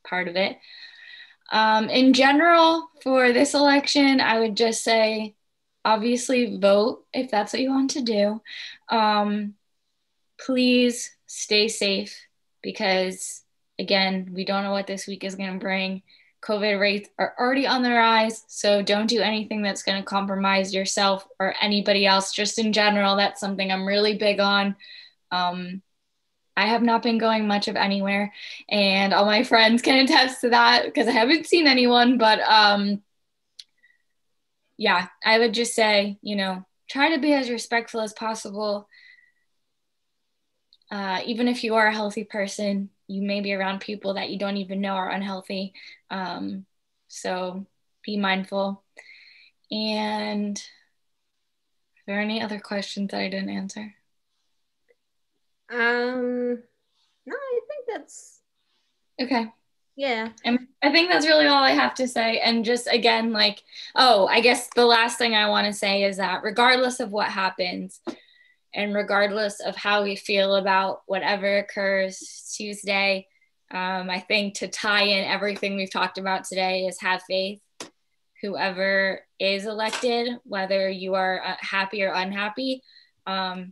part of it. In general, for this election, I would just say, obviously, vote if that's what you want to do. Please stay safe because, again, we don't know what this week is going to bring. COVID rates are already on the rise, so don't do anything that's going to compromise yourself or anybody else. Just in general, that's something I'm really big on. I have not been going much of anywhere, and all my friends can attest to that because I haven't seen anyone. But yeah, I would just say, try to be as respectful as possible. Even if you are a healthy person, you may be around people that you don't even know are unhealthy. So be mindful. And are there any other questions that I didn't answer? No, I think that's okay. Yeah. And I think that's really all I have to say. And just again, I guess the last thing I want to say is that regardless of what happens and regardless of how we feel about whatever occurs Tuesday, I think to tie in everything we've talked about today is have faith. Whoever is elected, whether you are happy or unhappy,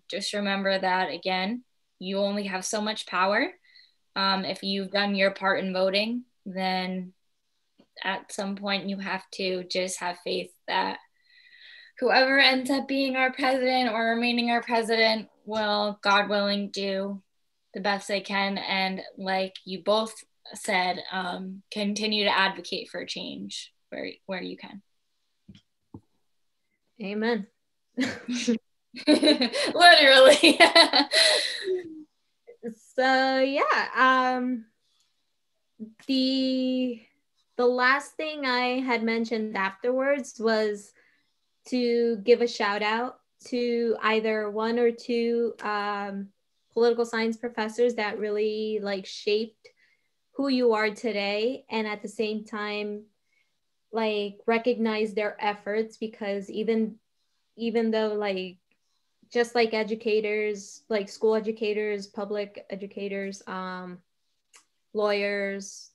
just remember that, again, you only have so much power. If you've done your part in voting, then at some point you have to just have faith that whoever ends up being our president or remaining our president will, God willing, do the best they can. And like you both said, continue to advocate for change where you can. Amen. Literally. So yeah, the last thing I had mentioned afterwards was to give a shout out to either one or two political science professors that really shaped who you are today, and at the same time recognize their efforts, because even though just like educators, like school educators, public educators, lawyers,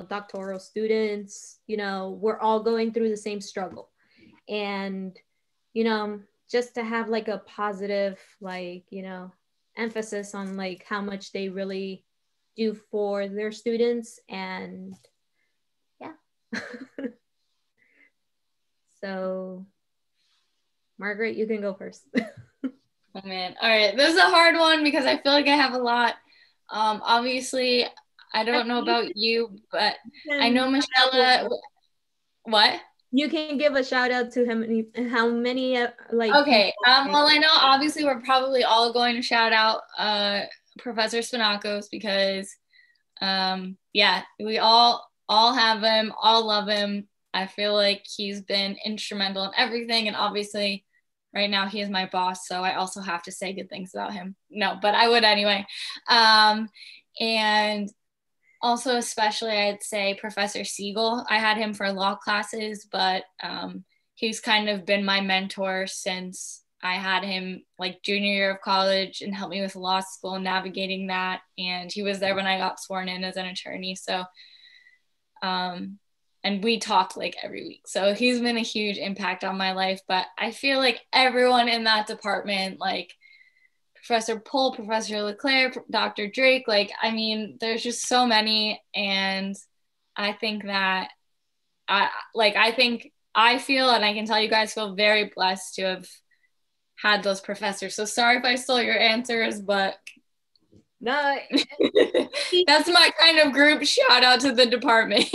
doctoral students, we're all going through the same struggle. And, just to have a positive, emphasis on how much they really do for their students. And yeah. So Margaret, you can go first. Oh man. All right. This is a hard one because I feel like I have a lot. Obviously, I don't know about you, but I know Mishella. What? You can give a shout out to him. How many Okay. Well, I know obviously we're probably all going to shout out Professor Spinakos because yeah, we all have him, all love him. I feel like he's been instrumental in everything, and obviously right now he is my boss, so I also have to say good things about him. No, but I would anyway. And also especially I'd say Professor Siegel. I had him for law classes, but he's kind of been my mentor since I had him like junior year of college and helped me with law school, navigating that. And he was there when I got sworn in as an attorney. So, and we talk like every week. So he's been a huge impact on my life. But I feel like everyone in that department, like Professor Pohl, Professor Leclerc, Dr. Drake, like, I mean, there's just so many. And I think that I feel, and I can tell you guys feel very blessed to have had those professors. So sorry if I stole your answers, but No, that's my kind of group shout out to the department.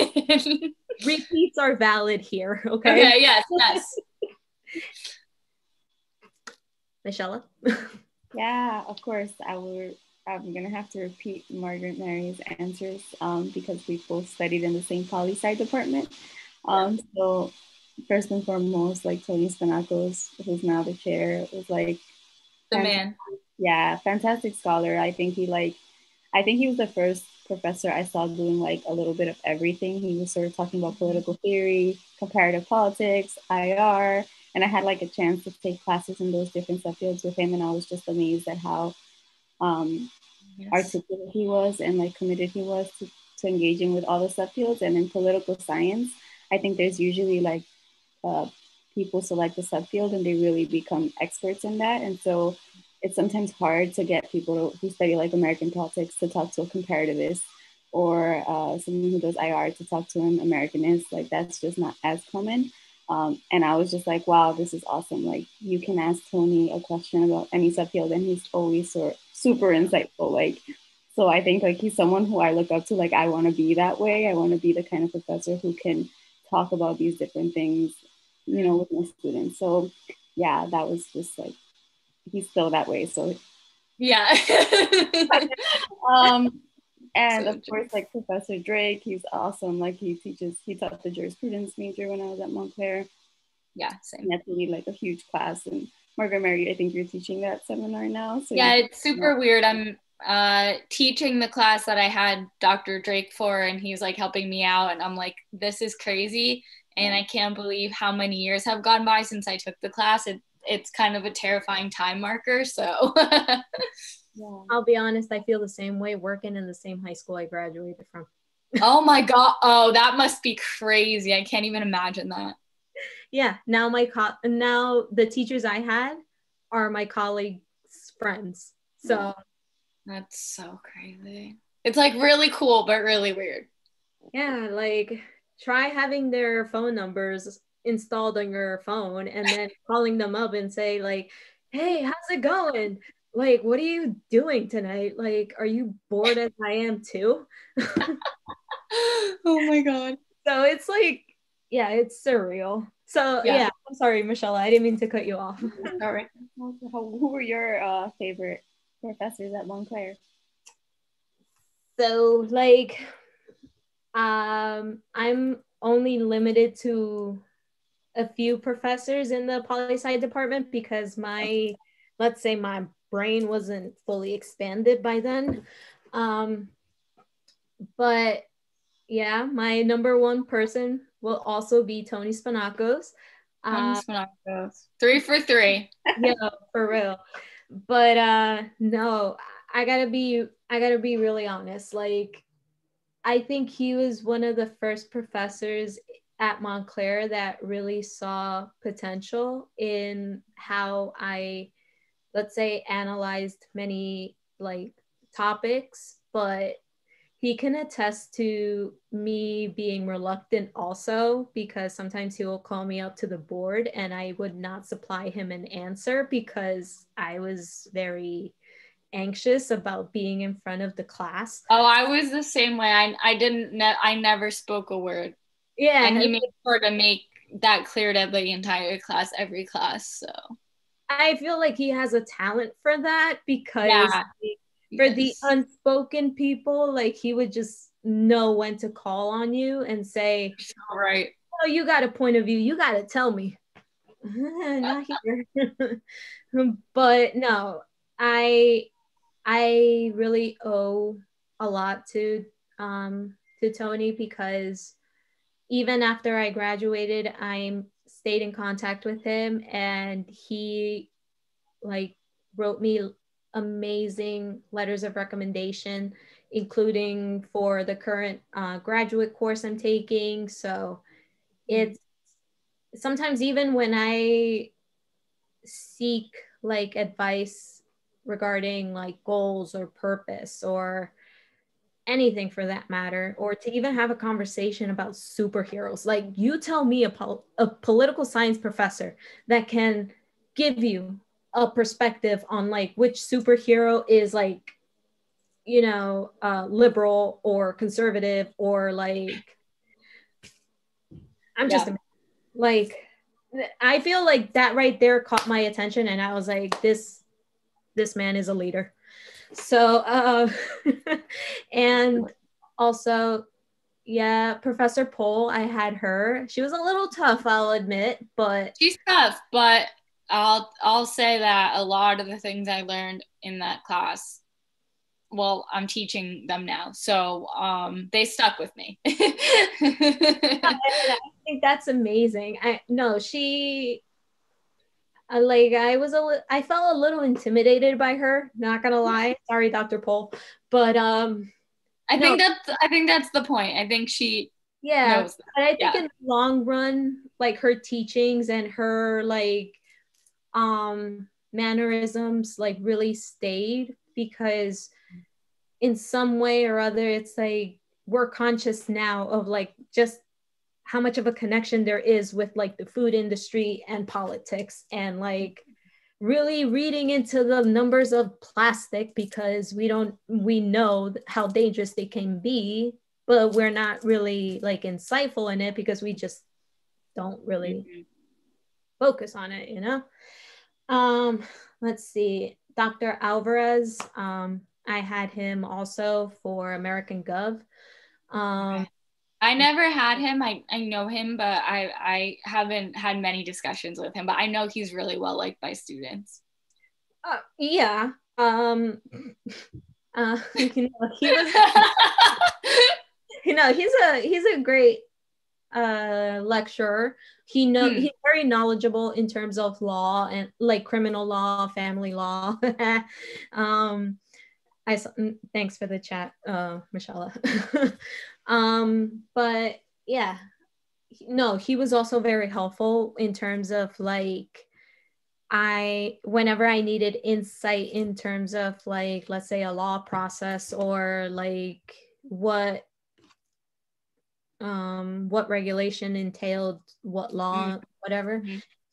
repeats are valid here. Okay. Okay. Yes. Mishella. Yeah, of course. I'm gonna have to repeat Margaret Mary's answers because we both studied in the same poli-sci department. So first and foremost, like Tony Spanakos, who's now the chair, was like The man. Yeah, fantastic scholar. I think he was the first professor I saw doing like a little bit of everything. He was sort of talking about political theory, comparative politics, IR, and I had like a chance to take classes in those different subfields with him, and I was just amazed at how articulate he was and like committed he was to engaging with all the subfields. And in political science, I think there's usually like people select a subfield and they really become experts in that. And so it's sometimes hard to get people who study like American politics to talk to a comparativist, or someone who does IR to talk to an Americanist. Like that's just not as common. And I was just like, wow, this is awesome. Like you can ask Tony a question about any subfield and he's always super insightful. Like, so I think like he's someone who I look up to. Like I want to be that way. I want to be the kind of professor who can talk about these different things, you know, with my students. So yeah, that was just like, he's still that way. So yeah. And so of course, like Professor Drake, he's awesome. Like he taught the jurisprudence major when I was at Montclair. Yeah, same. And that's really like a huge class. And Margaret Mary, I think you're teaching that seminar now. So yeah, it's super weird. I'm teaching the class that I had Dr. Drake for, and he's like helping me out, and I'm like, this is crazy, and I can't believe how many years have gone by since I took the class. It's kind of a terrifying time marker. So Yeah. I'll be honest, I feel the same way working in the same high school I graduated from. Oh my God. Oh, that must be crazy. I can't even imagine that. Yeah. Now now the teachers I had are my colleagues' friends. So that's so crazy. It's like really cool, but really weird. Yeah. Like try having their phone numbers installed on your phone and then calling them up and say like, hey, how's it going? Like, what are you doing tonight? Like, are you bored as I am too? Oh my God. So it's like, yeah, it's surreal. So yeah, I'm sorry, Mishella, I didn't mean to cut you off. All right. Who were your favorite professors at Montclair? So like, I'm only limited to a few professors in the poli-sci department because let's say my brain wasn't fully expanded by then. But yeah, my number one person will also be Tony Spanakos. Tony Spanakos. 3 for 3. Yeah, for real. But no, I gotta be really honest. Like, I think he was one of the first professors at Montclair that really saw potential in how I, let's say, analyzed many like topics, but he can attest to me being reluctant also because sometimes he will call me up to the board and I would not supply him an answer because I was very anxious about being in front of the class. Oh, I was the same way. I never spoke a word. Yeah. And he made sure to make that clear to the entire class, every class. So I feel like he has a talent for that because for the unspoken people, like he would just know when to call on you and say, right. Oh, you got a point of view. You got to tell me. Not here. But no, I really owe a lot to to Tony, because even after I graduated, I stayed in contact with him, and he like wrote me amazing letters of recommendation, including for the current graduate course I'm taking. So it's sometimes, even when I seek like advice regarding like goals or purpose or anything for that matter, or to even have a conversation about superheroes, like you tell me a political science professor that can give you a perspective on like which superhero is like, you know, liberal or conservative, or like, I'm just like, I feel like that right there caught my attention, and I was like, this man is a leader. So and also, yeah, Professor Pohl, I had her. She was a little tough, I'll admit, but she's tough, but I'll say that a lot of the things I learned in that class, well, I'm teaching them now, so they stuck with me. I think that's amazing. She like, I felt a little intimidated by her, not gonna lie. Sorry, Dr. Pohl, but I think that's the point. I think she knows that. But I think in the long run, like her teachings and her like mannerisms like really stayed, because in some way or other, it's like we're conscious now of like just how much of a connection there is with like the food industry and politics, and like really reading into the numbers of plastic, because we know how dangerous they can be, but we're not really like insightful in it because we just don't really focus on it, you know. Let's see, Dr. Alvarez, I had him also for American Gov. I never had him. I know him, but I haven't had many discussions with him, but I know he's really well liked by students. Yeah. He was he's a great lecturer. He's very knowledgeable in terms of law, and like criminal law, family law. Thanks for the chat, Mishella. But yeah, he was also very helpful in terms of like, whenever I needed insight in terms of like, let's say a law process, or like what regulation entailed what law, whatever,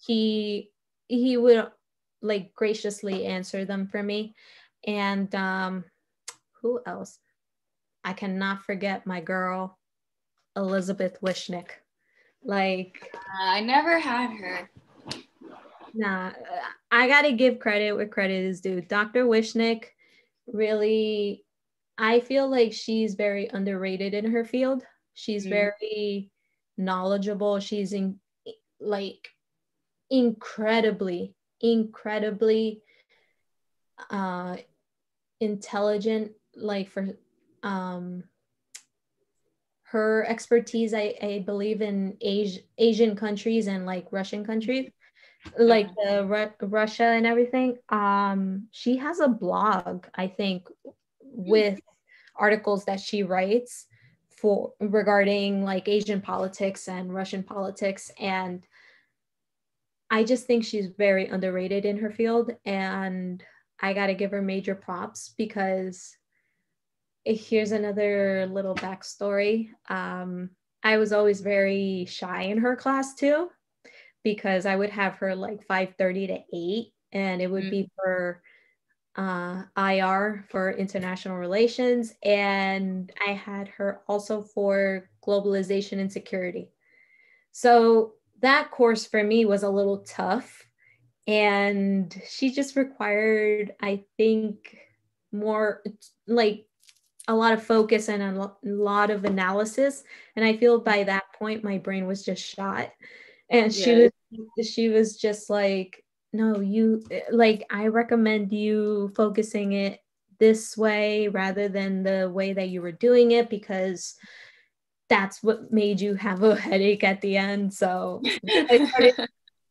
he would like graciously answer them for me. And who else? I cannot forget my girl, Elizabeth Wishnick. Like, I never had her. Nah, I gotta give credit where credit is due. Dr. Wishnick, really, I feel like she's very underrated in her field. She's very knowledgeable. She's like incredibly intelligent, like for her expertise, I believe in Asian countries and like Russian countries, like Russia and everything. She has a blog, I think, with articles that she writes for regarding like Asian politics and Russian politics, and I just think she's very underrated in her field, and I got to give her major props, because here's another little backstory. I was always very shy in her class too, because I would have her like 5:30 to 8, and it would be for IR, for international relations, and I had her also for globalization and security. So that course for me was a little tough, and she just required, I think, more like a lot of focus and a lot of analysis, and I feel by that point my brain was just shot, and she was just like, no, you, like, I recommend you focusing it this way rather than the way that you were doing it, because that's what made you have a headache at the end. So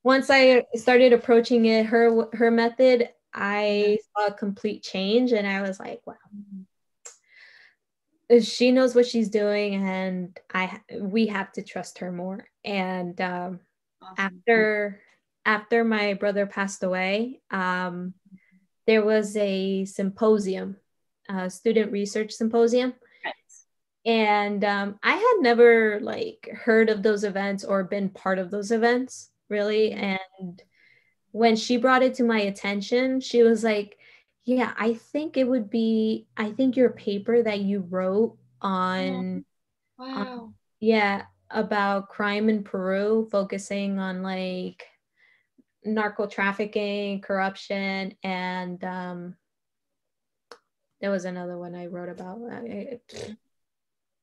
once I started approaching it her method, I saw a complete change, and I was like, wow, she knows what she's doing, and we have to trust her more. And awesome. after my brother passed away, there was a symposium, student research symposium. And I had never like heard of those events or been part of those events really. And when she brought it to my attention, she was like, yeah, I think your paper that you wrote on, wow. About crime in Peru, focusing on like narco trafficking, corruption, and there was another one I wrote about.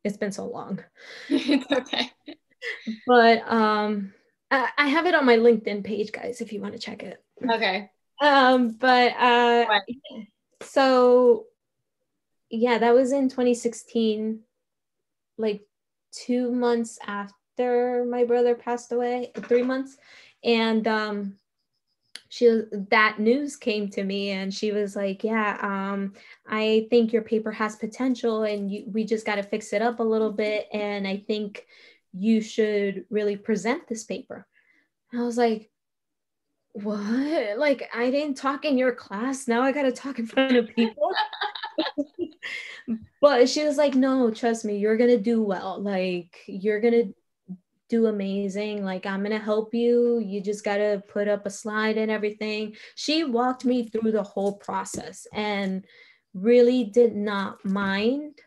It's been so long. It's okay. But I have it on my LinkedIn page, guys, if you want to check it. Okay. So yeah, that was in 2016, like 2 months after my brother passed away, 3 months. And that news came to me, and she was like, yeah, I think your paper has potential, and we just got to fix it up a little bit, and I think you should really present this paper. And I was like, what? Like, I didn't talk in your class, now I got to talk in front of people. But she was like, no, trust me, you're gonna do well, like you're gonna do amazing, like I'm gonna help you, you just gotta put up a slide and everything. She walked me through the whole process and really did not mind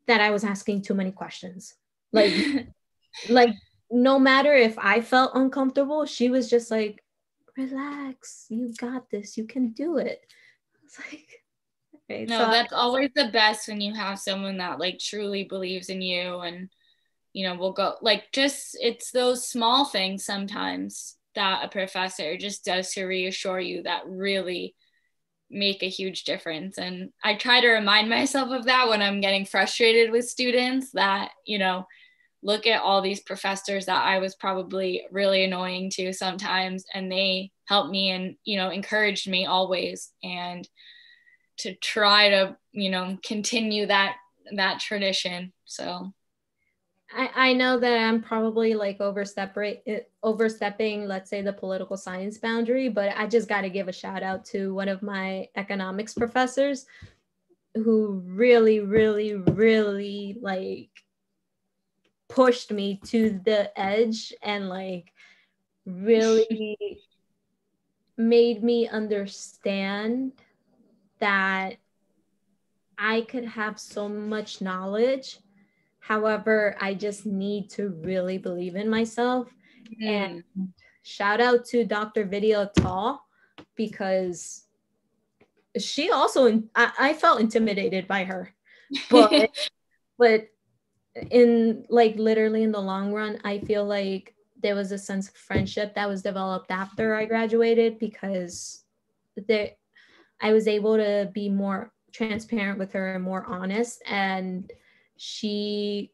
that I was asking too many questions. Like no matter if I felt uncomfortable, she was just like, relax, you got this, you can do it. It's like, right, no, so that's always the best, when you have someone that like truly believes in you, and will go like, just it's those small things sometimes that a professor just does to reassure you that really make a huge difference. And I try to remind myself of that when I'm getting frustrated with students, that look at all these professors that I was probably really annoying to sometimes, and they helped me and encouraged me always, and to try to continue that tradition. So I know that I'm probably like overstepping, let's say, the political science boundary, but I just got to give a shout out to one of my economics professors who really, really, really like pushed me to the edge and like really made me understand that I could have so much knowledge. However, I just need to really believe in myself. And shout out to Dr. Vidya Tall, because she also, I felt intimidated by her, but in like literally in the long run, I feel like there was a sense of friendship that was developed after I graduated, because I was able to be more transparent with her and more honest. And she,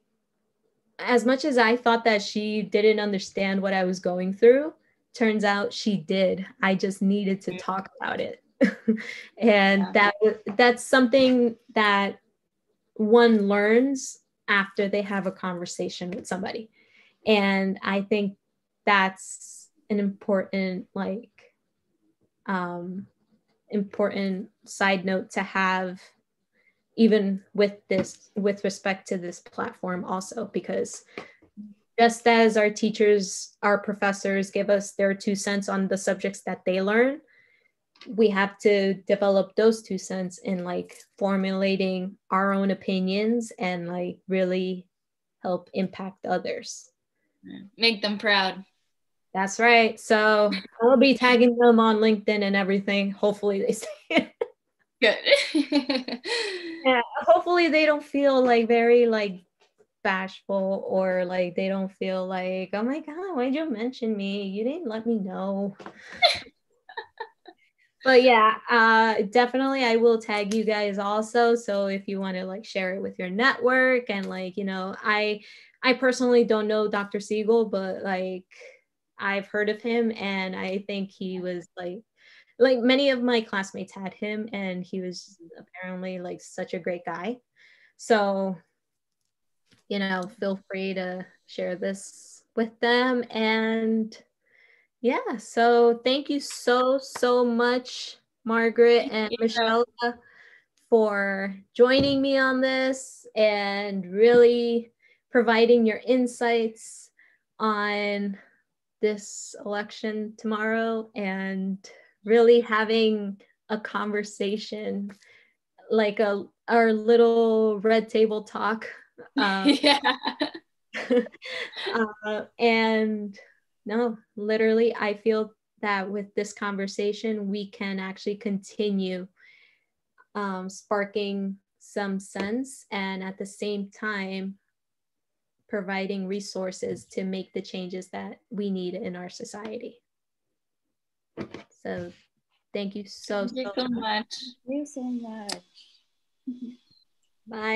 as much as I thought that she didn't understand what I was going through, turns out she did. I just needed to talk about it. And that's something that one learns after they have a conversation with somebody. And I think that's an important important side note to have, even with respect to this platform also, because just as our teachers, our professors give us their 2 cents on the subjects that they learn, we have to develop those 2 cents in like formulating our own opinions and like really help impact others. Make them proud. That's right. So I'll be tagging them on LinkedIn and everything. Hopefully they see it. Good. Yeah, hopefully they don't feel like very like bashful, or like they don't feel like, oh my God, why'd you mention me? You didn't let me know. But yeah, definitely I will tag you guys also. So if you want to like share it with your network and like, you know, I personally don't know Dr. Siegel, but like I've heard of him and I think he was like many of my classmates had him and he was apparently like such a great guy. So, you know, feel free to share this with them. And yeah, so thank you so much, Margaret and Mishella, for joining me on this and really providing your insights on this election tomorrow and really having a conversation like our little red table talk. Yeah. And no, literally, I feel that with this conversation, we can actually continue sparking some sense and at the same time providing resources to make the changes that we need in our society. So thank you so Thank you so much. Thank you so much. Bye.